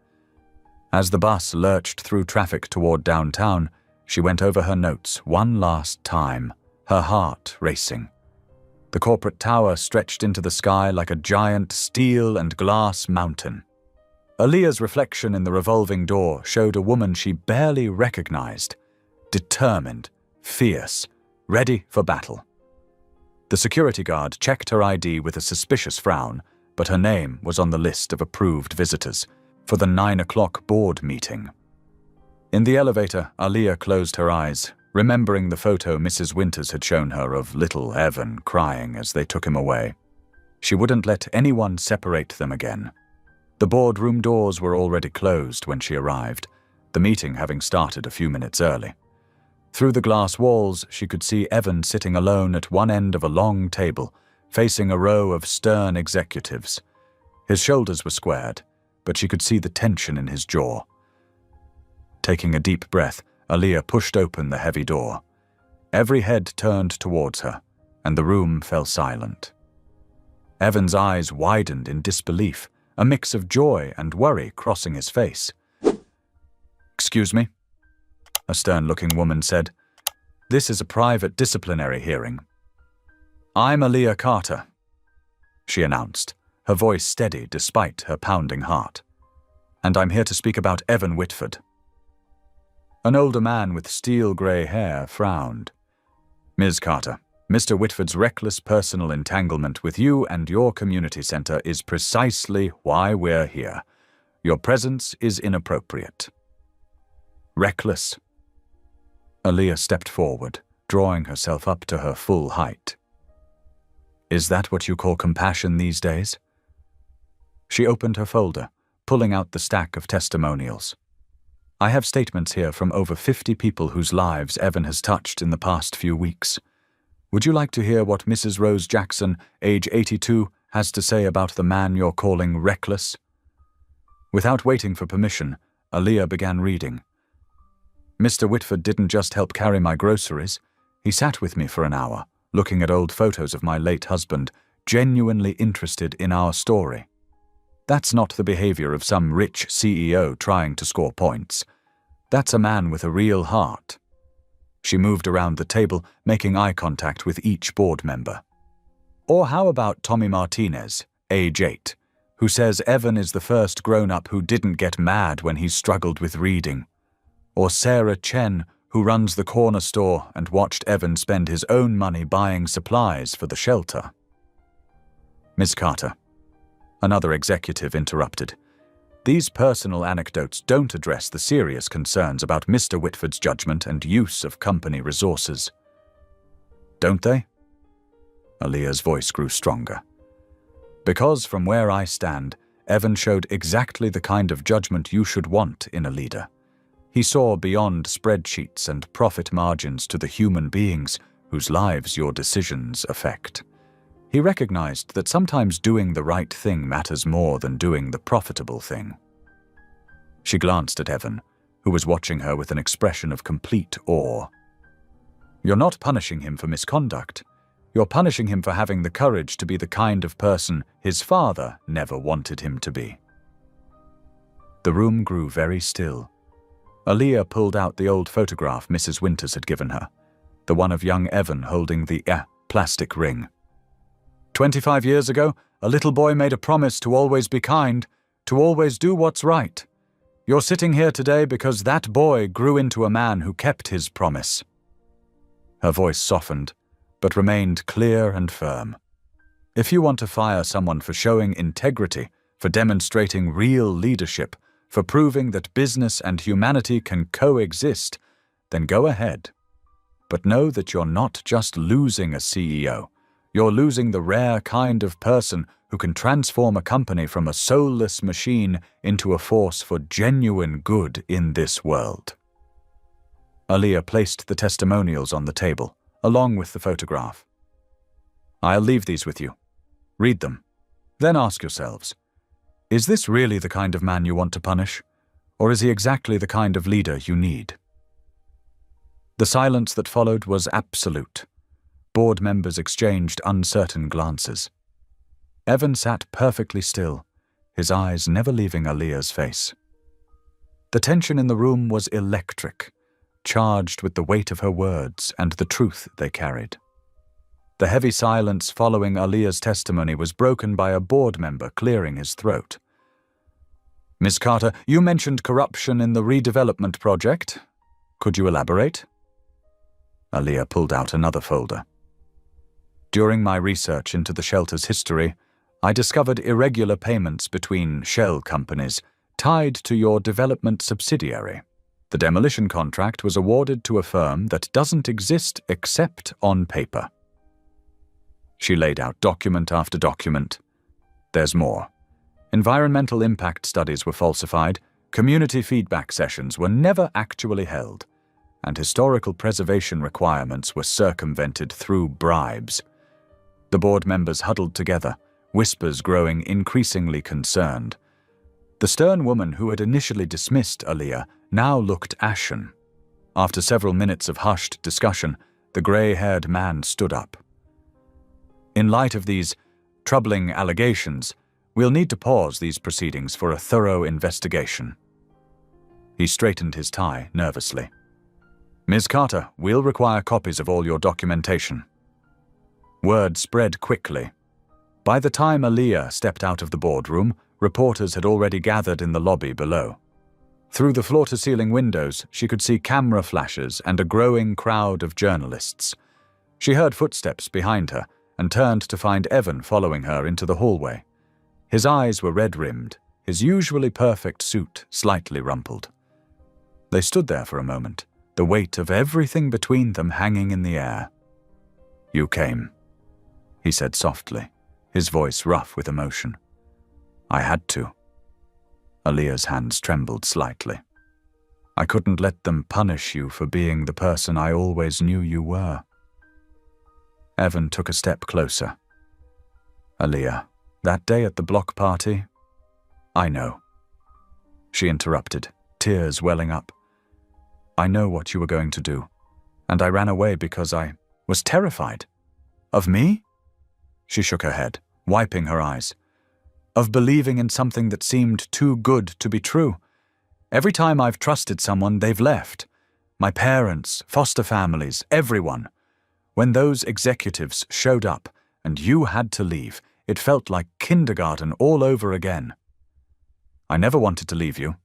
As the bus lurched through traffic toward downtown, she went over her notes one last time, her heart racing. The corporate tower stretched into the sky like a giant steel and glass mountain. Aaliyah's reflection in the revolving door showed a woman she barely recognized, determined, fierce, ready for battle. The security guard checked her ID with a suspicious frown, but her name was on the list of approved visitors for the 9 o'clock board meeting. In the elevator, Aaliyah closed her eyes, remembering the photo Mrs. Winters had shown her of little Evan crying as they took him away. She wouldn't let anyone separate them again. The boardroom doors were already closed when she arrived, the meeting having started a few minutes early. Through the glass walls, she could see Evan sitting alone at one end of a long table, facing a row of stern executives. His shoulders were squared, but she could see the tension in his jaw. Taking a deep breath, Aaliyah pushed open the heavy door. Every head turned towards her, and the room fell silent. Evan's eyes widened in disbelief, a mix of joy and worry crossing his face. "Excuse me," a stern-looking woman said. "This is a private disciplinary hearing." "I'm Aaliyah Carter," she announced, her voice steady despite her pounding heart. "And I'm here to speak about Evan Whitford." An older man with steel-grey hair frowned. "Ms. Carter, Mr. Whitford's reckless personal entanglement with you and your community center is precisely why we're here. Your presence is inappropriate." "Reckless?" Aaliyah stepped forward, drawing herself up to her full height. "Is that what you call compassion these days?" She opened her folder, pulling out the stack of testimonials. "I have statements here from over 50 people whose lives Evan has touched in the past few weeks. Would you like to hear what Mrs. Rose Jackson, age 82, has to say about the man you're calling reckless?" Without waiting for permission, Aaliyah began reading. "Mr. Whitford didn't just help carry my groceries. He sat with me for an hour, looking at old photos of my late husband, genuinely interested in our story. That's not the behavior of some rich CEO trying to score points. That's a man with a real heart." She moved around the table, making eye contact with each board member. "Or how about Tommy Martinez, age 8, who says Evan is the first grown-up who didn't get mad when he struggled with reading? Or Sarah Chen, who runs the corner store and watched Evan spend his own money buying supplies for the shelter?" "Ms. Carter," another executive interrupted, "these personal anecdotes don't address the serious concerns about Mr. Whitford's judgment and use of company resources." "Don't they?" Aaliyah's voice grew stronger. "Because from where I stand, Evan showed exactly the kind of judgment you should want in a leader. He saw beyond spreadsheets and profit margins to the human beings whose lives your decisions affect. He recognized that sometimes doing the right thing matters more than doing the profitable thing." She glanced at Evan, who was watching her with an expression of complete awe. "You're not punishing him for misconduct. You're punishing him for having the courage to be the kind of person his father never wanted him to be." The room grew very still. Aaliyah pulled out the old photograph Mrs. Winters had given her, the one of young Evan holding the plastic ring. "25 years ago, a little boy made a promise to always be kind, to always do what's right. You're sitting here today because that boy grew into a man who kept his promise." Her voice softened, but remained clear and firm. "If you want to fire someone for showing integrity, for demonstrating real leadership, for proving that business and humanity can coexist, then go ahead. But know that you're not just losing a CEO. You're losing the rare kind of person who can transform a company from a soulless machine into a force for genuine good in this world." Aaliyah placed the testimonials on the table, along with the photograph. "I'll leave these with you. Read them. Then ask yourselves, is this really the kind of man you want to punish? Or is he exactly the kind of leader you need?" The silence that followed was absolute. Board members exchanged uncertain glances. Evan sat perfectly still, his eyes never leaving Aaliyah's face. The tension in the room was electric, charged with the weight of her words and the truth they carried. The heavy silence following Aaliyah's testimony was broken by a board member clearing his throat. "Ms. Carter, you mentioned corruption in the redevelopment project. Could you elaborate?" Aaliyah pulled out another folder. "During my research into the shelter's history, I discovered irregular payments between shell companies tied to your development subsidiary. The demolition contract was awarded to a firm that doesn't exist except on paper." She laid out document after document. "There's more. Environmental impact studies were falsified, community feedback sessions were never actually held, and historical preservation requirements were circumvented through bribes." The board members huddled together, whispers growing increasingly concerned. The stern woman who had initially dismissed Aaliyah now looked ashen. After several minutes of hushed discussion, The grey-haired man stood up. In light of these troubling allegations, we'll need to pause these proceedings for a thorough investigation. He straightened his tie nervously. Ms. Carter, we'll require copies of all your documentation. Word spread quickly. By the time Aaliyah stepped out of the boardroom, reporters had already gathered in the lobby below. Through the floor-to-ceiling windows, she could see camera flashes and a growing crowd of journalists. She heard footsteps behind her and turned to find Evan following her into the hallway. His eyes were red-rimmed, his usually perfect suit slightly rumpled. They stood there for a moment, the weight of everything between them hanging in the air. "You came," he said softly, his voice rough with emotion. "I had to." Aaliyah's hands trembled slightly. "I couldn't let them punish you for being the person I always knew you were." Evan took a step closer. "Aaliyah, that day at the block party?" "I know." She interrupted, tears welling up. "I know what you were going to do, and I ran away because I was terrified." "Of me?" She shook her head, wiping her eyes. "Of believing in something that seemed too good to be true. Every time I've trusted someone, they've left. My parents, foster families, everyone. When those executives showed up and you had to leave, it felt like kindergarten all over again." "I never wanted to leave you."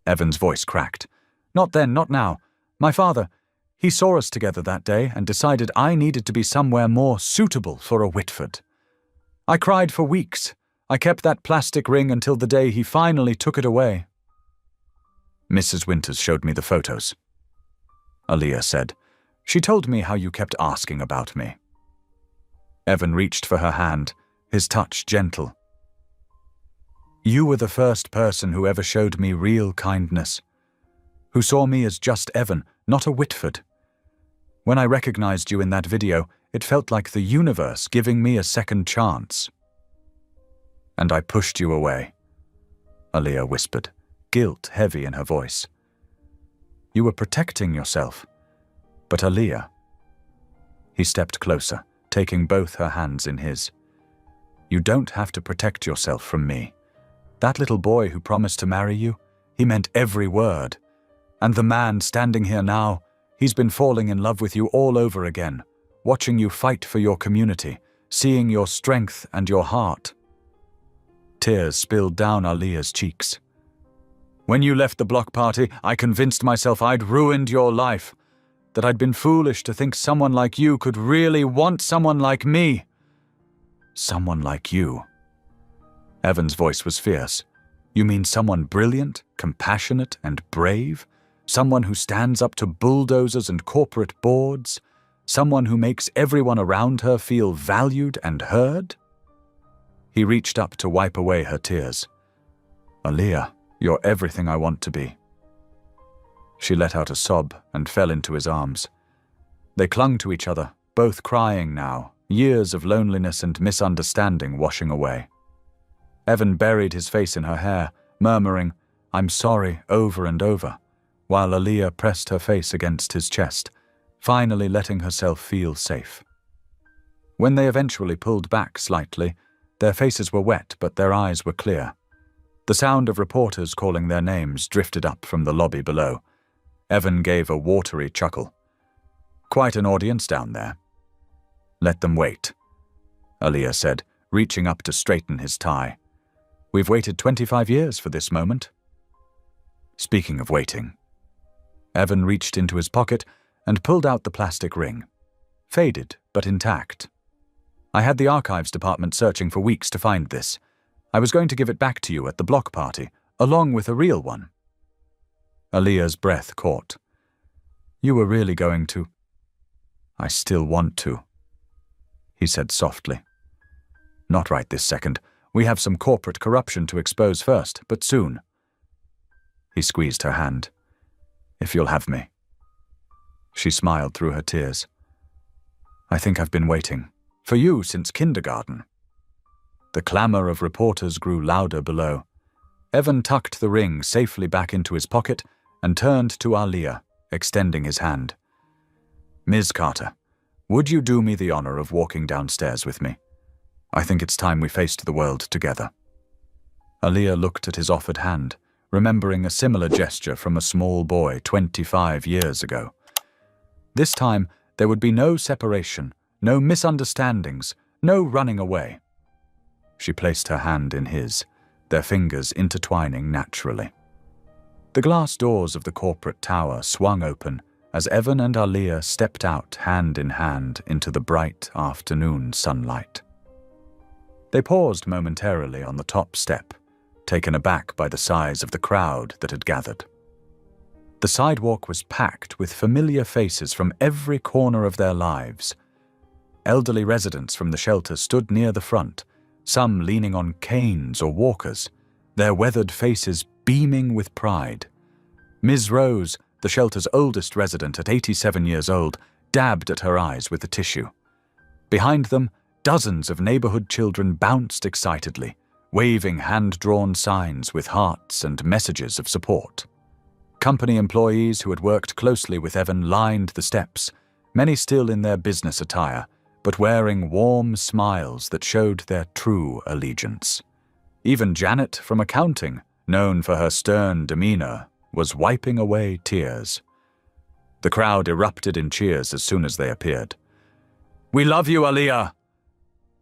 Evan's voice cracked. "Not then, not now. My father, he saw us together that day and decided I needed to be somewhere more suitable for a Whitford. I cried for weeks. I kept that plastic ring until the day he finally took it away." "Mrs. Winters showed me the photos," Aaliyah said. "She told me how you kept asking about me." Evan reached for her hand, his touch gentle. "You were the first person who ever showed me real kindness, who saw me as just Evan, not a Whitford. When I recognized you in that video, it felt like the universe giving me a second chance." "And I pushed you away," Aaliyah whispered, guilt heavy in her voice. "You were protecting yourself. But Aaliyah..." He stepped closer, taking both her hands in his. "You don't have to protect yourself from me. That little boy who promised to marry you, he meant every word. And the man standing here now, he's been falling in love with you all over again, watching you fight for your community, seeing your strength and your heart." Tears spilled down Aaliyah's cheeks. "When you left the block party, I convinced myself I'd ruined your life, that I'd been foolish to think someone like you could really want someone like me." "Someone like you?" Evan's voice was fierce. "You mean someone brilliant, compassionate, and brave? Someone who stands up to bulldozers and corporate boards? Someone who makes everyone around her feel valued and heard?" He reached up to wipe away her tears. "Aaliyah, you're everything I want to be." She let out a sob and fell into his arms. They clung to each other, both crying now, years of loneliness and misunderstanding washing away. Evan buried his face in her hair, murmuring, "I'm sorry," over and over, while Aaliyah pressed her face against his chest, finally letting herself feel safe. When they eventually pulled back slightly, their faces were wet but their eyes were clear. The sound of reporters calling their names drifted up from the lobby below. Evan gave a watery chuckle. "Quite an audience down there." "Let them wait," Aaliyah said, reaching up to straighten his tie. "We've waited 25 years for this moment." Speaking of waiting, Evan reached into his pocket and pulled out the plastic ring. Faded, but intact. "I had the archives department searching for weeks to find this. I was going to give it back to you at the block party, along with a real one." Aaliyah's breath caught. "You were really going to..." "I still want to," he said softly. "Not right this second. We have some corporate corruption to expose first, but soon." He squeezed her hand. "If you'll have me." She smiled through her tears. "I think I've been waiting. For you since kindergarten." The clamor of reporters grew louder below. Evan tucked the ring safely back into his pocket and turned to Aaliyah, extending his hand. Ms. Carter, would you do me the honor of walking downstairs with me? I think it's time we faced the world together." Aaliyah looked at his offered hand, remembering a similar gesture from a small boy 25 years ago. This time, there would be no separation, no misunderstandings, no running away. She placed her hand in his, their fingers intertwining naturally. The glass doors of the corporate tower swung open as Evan and Aaliyah stepped out hand in hand into the bright afternoon sunlight. They paused momentarily on the top step, taken aback by the size of the crowd that had gathered. The sidewalk was packed with familiar faces from every corner of their lives. Elderly residents from the shelter stood near the front, some leaning on canes or walkers, their weathered faces beaming with pride. Ms. Rose, the shelter's oldest resident at 87 years old, dabbed at her eyes with a tissue. Behind them, dozens of neighborhood children bounced excitedly, waving hand-drawn signs with hearts and messages of support. Company employees who had worked closely with Evan lined the steps, many still in their business attire, but wearing warm smiles that showed their true allegiance. Even Janet from accounting, known for her stern demeanor, was wiping away tears. The crowd erupted in cheers as soon as they appeared. "We love you, Aaliyah!"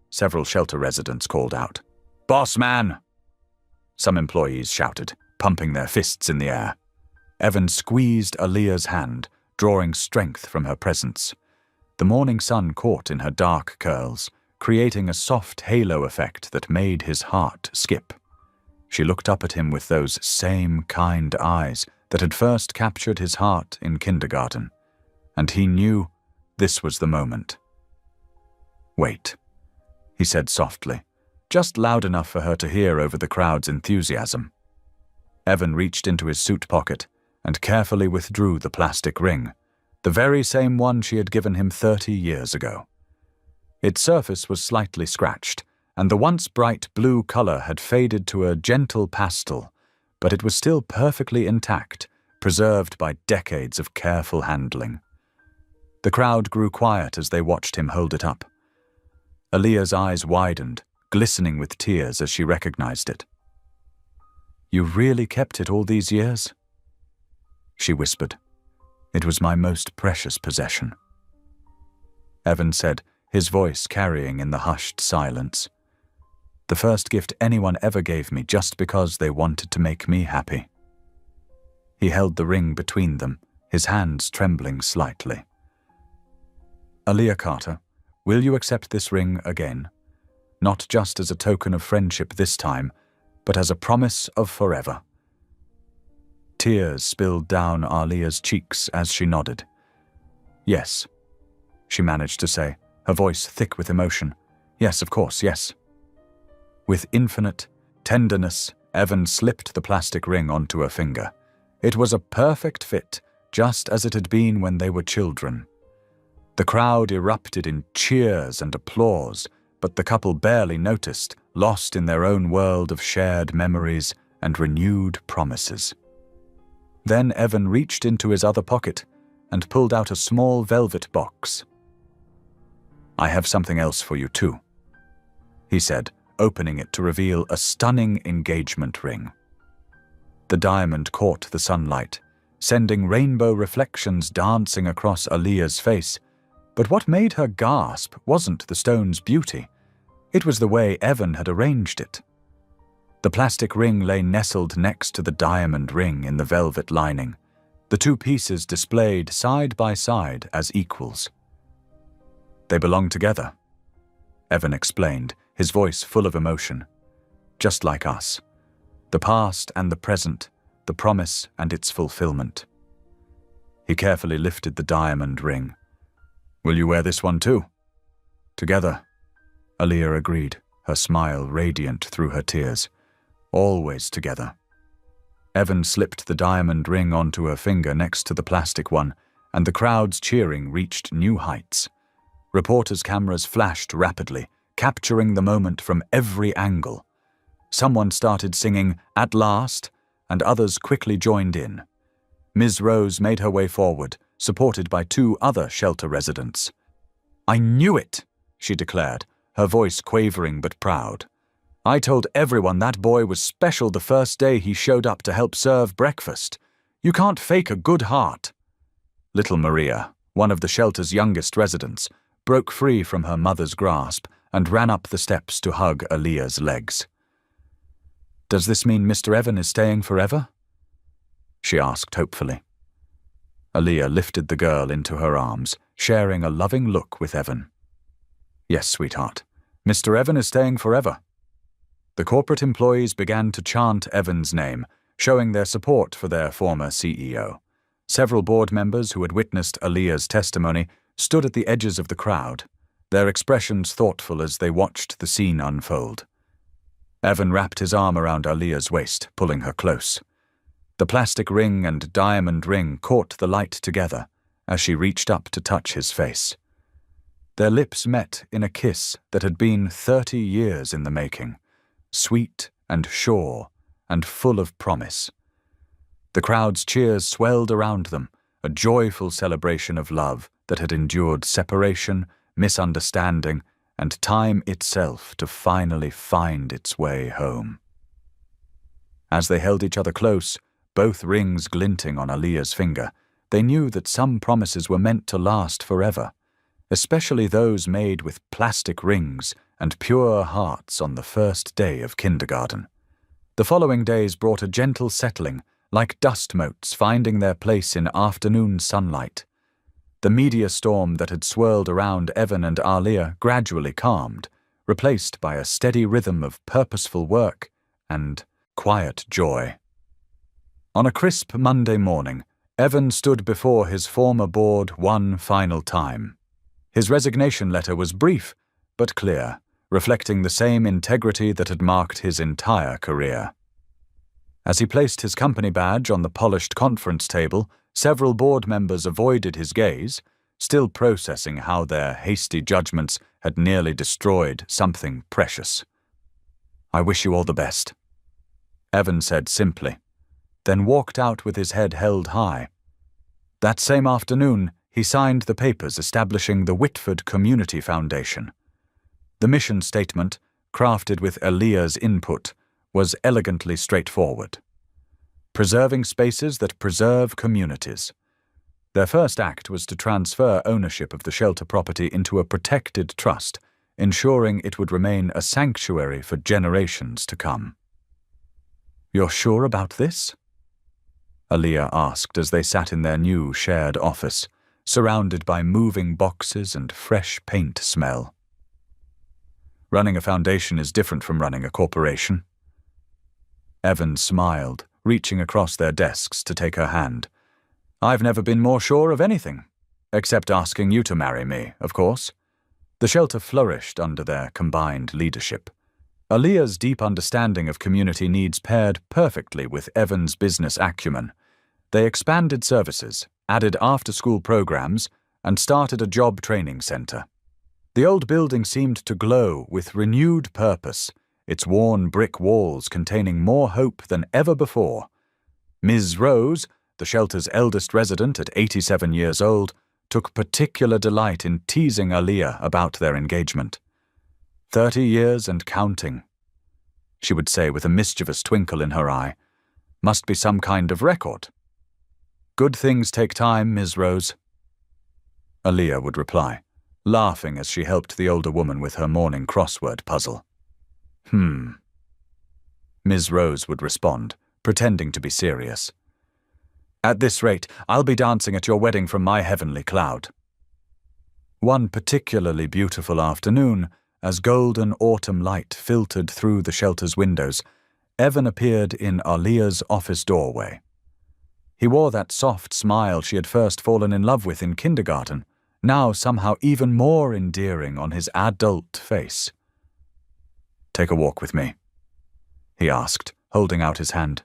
Several shelter residents called out. "Boss man!" Some employees shouted, pumping their fists in the air. Evan squeezed Aaliyah's hand, drawing strength from her presence. The morning sun caught in her dark curls, creating a soft halo effect that made his heart skip. She looked up at him with those same kind eyes that had first captured his heart in kindergarten, and he knew this was the moment. "Wait," he said softly, just loud enough for her to hear over the crowd's enthusiasm. Evan reached into his suit pocket and carefully withdrew the plastic ring, the very same one she had given him 30 years ago. Its surface was slightly scratched, and the once bright blue color had faded to a gentle pastel, but it was still perfectly intact, preserved by decades of careful handling. The crowd grew quiet as they watched him hold it up. Aaliyah's eyes widened, glistening with tears as she recognized it. "You really kept it all these years?" She whispered. "It was my most precious possession." Evan said, his voice carrying in the hushed silence. "The first gift anyone ever gave me just because they wanted to make me happy." He held the ring between them, his hands trembling slightly. "Aaliyah Carter, will you accept this ring again? Not just as a token of friendship this time, but as a promise of forever." Tears spilled down Aaliyah's cheeks as she nodded. "Yes," she managed to say, her voice thick with emotion. "Yes, of course, yes." With infinite tenderness, Evan slipped the plastic ring onto her finger. It was a perfect fit, just as it had been when they were children. The crowd erupted in cheers and applause, but the couple barely noticed, lost in their own world of shared memories and renewed promises. Then Evan reached into his other pocket and pulled out a small velvet box. "I have something else for you too," he said, opening it to reveal a stunning engagement ring. The diamond caught the sunlight, sending rainbow reflections dancing across Aaliyah's face, but what made her gasp wasn't the stone's beauty. It was the way Evan had arranged it. The plastic ring lay nestled next to the diamond ring in the velvet lining, the two pieces displayed side by side as equals. "They belong together," Evan explained, his voice full of emotion. "Just like us. The past and the present, the promise and its fulfillment." He carefully lifted the diamond ring. "Will you wear this one too?" "Together," Aaliyah agreed, her smile radiant through her tears. "Always together." Evan slipped the diamond ring onto her finger next to the plastic one, and the crowd's cheering reached new heights. Reporters' cameras flashed rapidly, capturing the moment from every angle. Someone started singing "At Last," and others quickly joined in. Ms. Rose made her way forward, supported by 2 other shelter residents. "I knew it," she declared, her voice quavering but proud. "I told everyone that boy was special the first day he showed up to help serve breakfast. You can't fake a good heart." Little Maria, one of the shelter's youngest residents, broke free from her mother's grasp and ran up the steps to hug Aaliyah's legs. "Does this mean Mr. Evan is staying forever?" she asked hopefully. Aaliyah lifted the girl into her arms, sharing a loving look with Evan. "Yes, sweetheart. Mr. Evan is staying forever." The corporate employees began to chant Evan's name, showing their support for their former CEO. Several board members who had witnessed Aaliyah's testimony stood at the edges of the crowd, their expressions thoughtful as they watched the scene unfold. Evan wrapped his arm around Aaliyah's waist, pulling her close. The plastic ring and diamond ring caught the light together as she reached up to touch his face. Their lips met in a kiss that had been 30 years in the making, sweet and sure and full of promise. The crowd's cheers swelled around them, a joyful celebration of love that had endured separation, misunderstanding, and time itself to finally find its way home. As they held each other close, both rings glinting on Aaliyah's finger, they knew that some promises were meant to last forever, especially those made with plastic rings and pure hearts on the first day of kindergarten. The following days brought a gentle settling, like dust motes finding their place in afternoon sunlight. The media storm that had swirled around Evan and Aaliyah gradually calmed, replaced by a steady rhythm of purposeful work and quiet joy. On a crisp Monday morning, Evan stood before his former board one final time. His resignation letter was brief but clear, reflecting the same integrity that had marked his entire career. As he placed his company badge on the polished conference table, several board members avoided his gaze, still processing how their hasty judgments had nearly destroyed something precious. "I wish you all the best," Evan said simply, then walked out with his head held high. That same afternoon, he signed the papers establishing the Whitford Community Foundation. The mission statement, crafted with Aaliyah's input, was elegantly straightforward. Preserving spaces that preserve communities. Their first act was to transfer ownership of the shelter property into a protected trust, ensuring it would remain a sanctuary for generations to come. "You're sure about this?" Aaliyah asked as they sat in their new shared office, surrounded by moving boxes and fresh paint smell. "Running a foundation is different from running a corporation." Evan smiled, reaching across their desks to take her hand. "I've never been more sure of anything, except asking you to marry me, of course." The shelter flourished under their combined leadership. Aaliyah's deep understanding of community needs paired perfectly with Evan's business acumen. They expanded services, added after-school programs, and started a job training center. The old building seemed to glow with renewed purpose, its worn brick walls containing more hope than ever before. Ms. Rose, the shelter's eldest resident at 87 years old, took particular delight in teasing Aaliyah about their engagement. 30 years and counting, she would say with a mischievous twinkle in her eye. "Must be some kind of record." "Good things take time, Ms. Rose," Aaliyah would reply, laughing as she helped the older woman with her morning crossword puzzle. Ms. Rose would respond, pretending to be serious. "At this rate, I'll be dancing at your wedding from my heavenly cloud." One particularly beautiful afternoon, as golden autumn light filtered through the shelter's windows, Evan appeared in Aaliyah's office doorway. He wore that soft smile she had first fallen in love with in kindergarten, now somehow even more endearing on his adult face. "Take a walk with me," he asked, holding out his hand.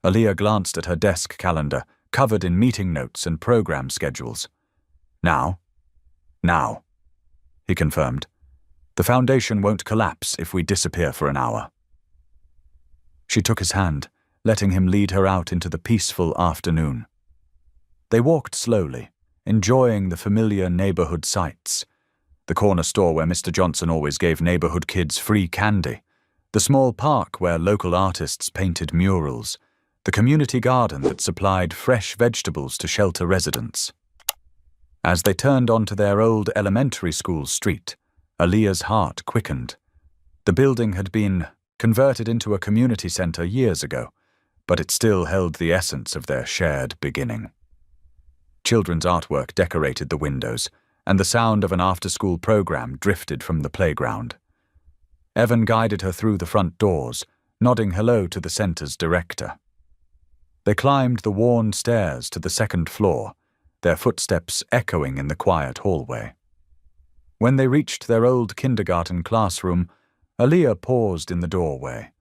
Aaliyah glanced at her desk calendar, covered in meeting notes and program schedules. Now, he confirmed. "The foundation won't collapse if we disappear for an hour." She took his hand, letting him lead her out into the peaceful afternoon. They walked slowly, enjoying the familiar neighborhood sights. The corner store where Mr. Johnson always gave neighborhood kids free candy, the small park where local artists painted murals, the community garden that supplied fresh vegetables to shelter residents. As they turned onto their old elementary school street, Aaliyah's heart quickened. The building had been converted into a community center years ago, but it still held the essence of their shared beginning. Children's artwork decorated the windows, and the sound of an after-school program drifted from the playground. Evan guided her through the front doors, nodding hello to the center's director. They climbed the worn stairs to the second floor, their footsteps echoing in the quiet hallway. When they reached their old kindergarten classroom, Aaliyah paused in the doorway,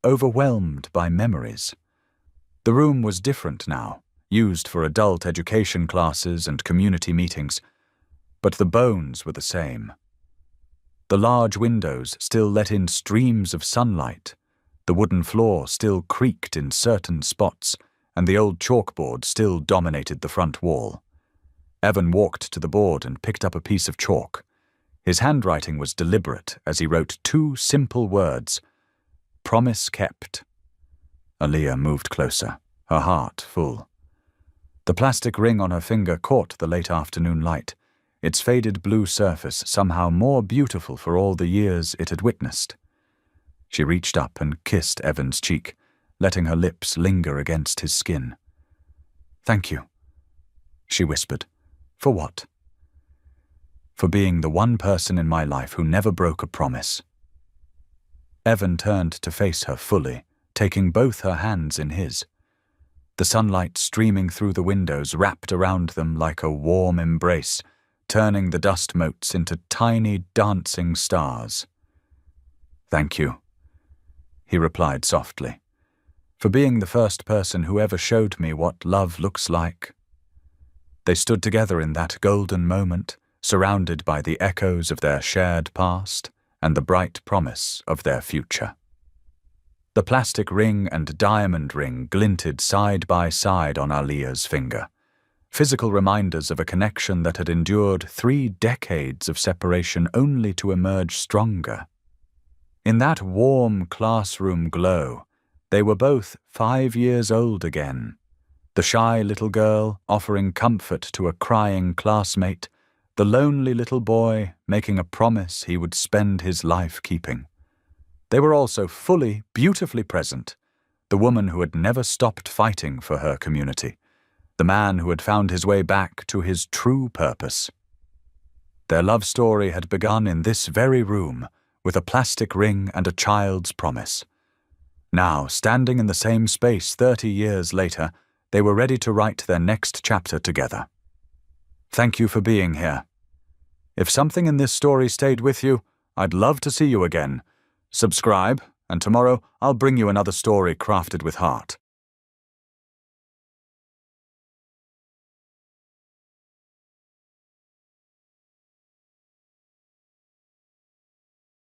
overwhelmed by memories. The room was different now, used for adult education classes and community meetings, but the bones were the same. The large windows still let in streams of sunlight, the wooden floor still creaked in certain spots, and the old chalkboard still dominated the front wall. Evan walked to the board and picked up a piece of chalk. His handwriting was deliberate as he wrote two simple words: "Promise kept." Aaliyah moved closer, her heart full. The plastic ring on her finger caught the late afternoon light, its faded blue surface somehow more beautiful for all the years it had witnessed. She reached up and kissed Evan's cheek, letting her lips linger against his skin. "Thank you," she whispered. "For what?" "For being the one person in my life who never broke a promise." Evan turned to face her fully, taking both her hands in his. The sunlight streaming through the windows wrapped around them like a warm embrace, turning the dust motes into tiny dancing stars. "Thank you," he replied softly, "for being the first person who ever showed me what love looks like." They stood together in that golden moment, surrounded by the echoes of their shared past and the bright promise of their future. The plastic ring and diamond ring glinted side by side on Aaliyah's finger, physical reminders of a connection that had endured 3 decades of separation only to emerge stronger. In that warm classroom glow, they were both 5 years old again, the shy little girl offering comfort to a crying classmate, the lonely little boy making a promise he would spend his life keeping. They were also fully, beautifully present, the woman who had never stopped fighting for her community, the man who had found his way back to his true purpose. Their love story had begun in this very room, with a plastic ring and a child's promise. Now, standing in the same space 30 years later, they were ready to write their next chapter together. Thank you for being here. If something in this story stayed with you, I'd love to see you again. Subscribe, and tomorrow I'll bring you another story crafted with heart.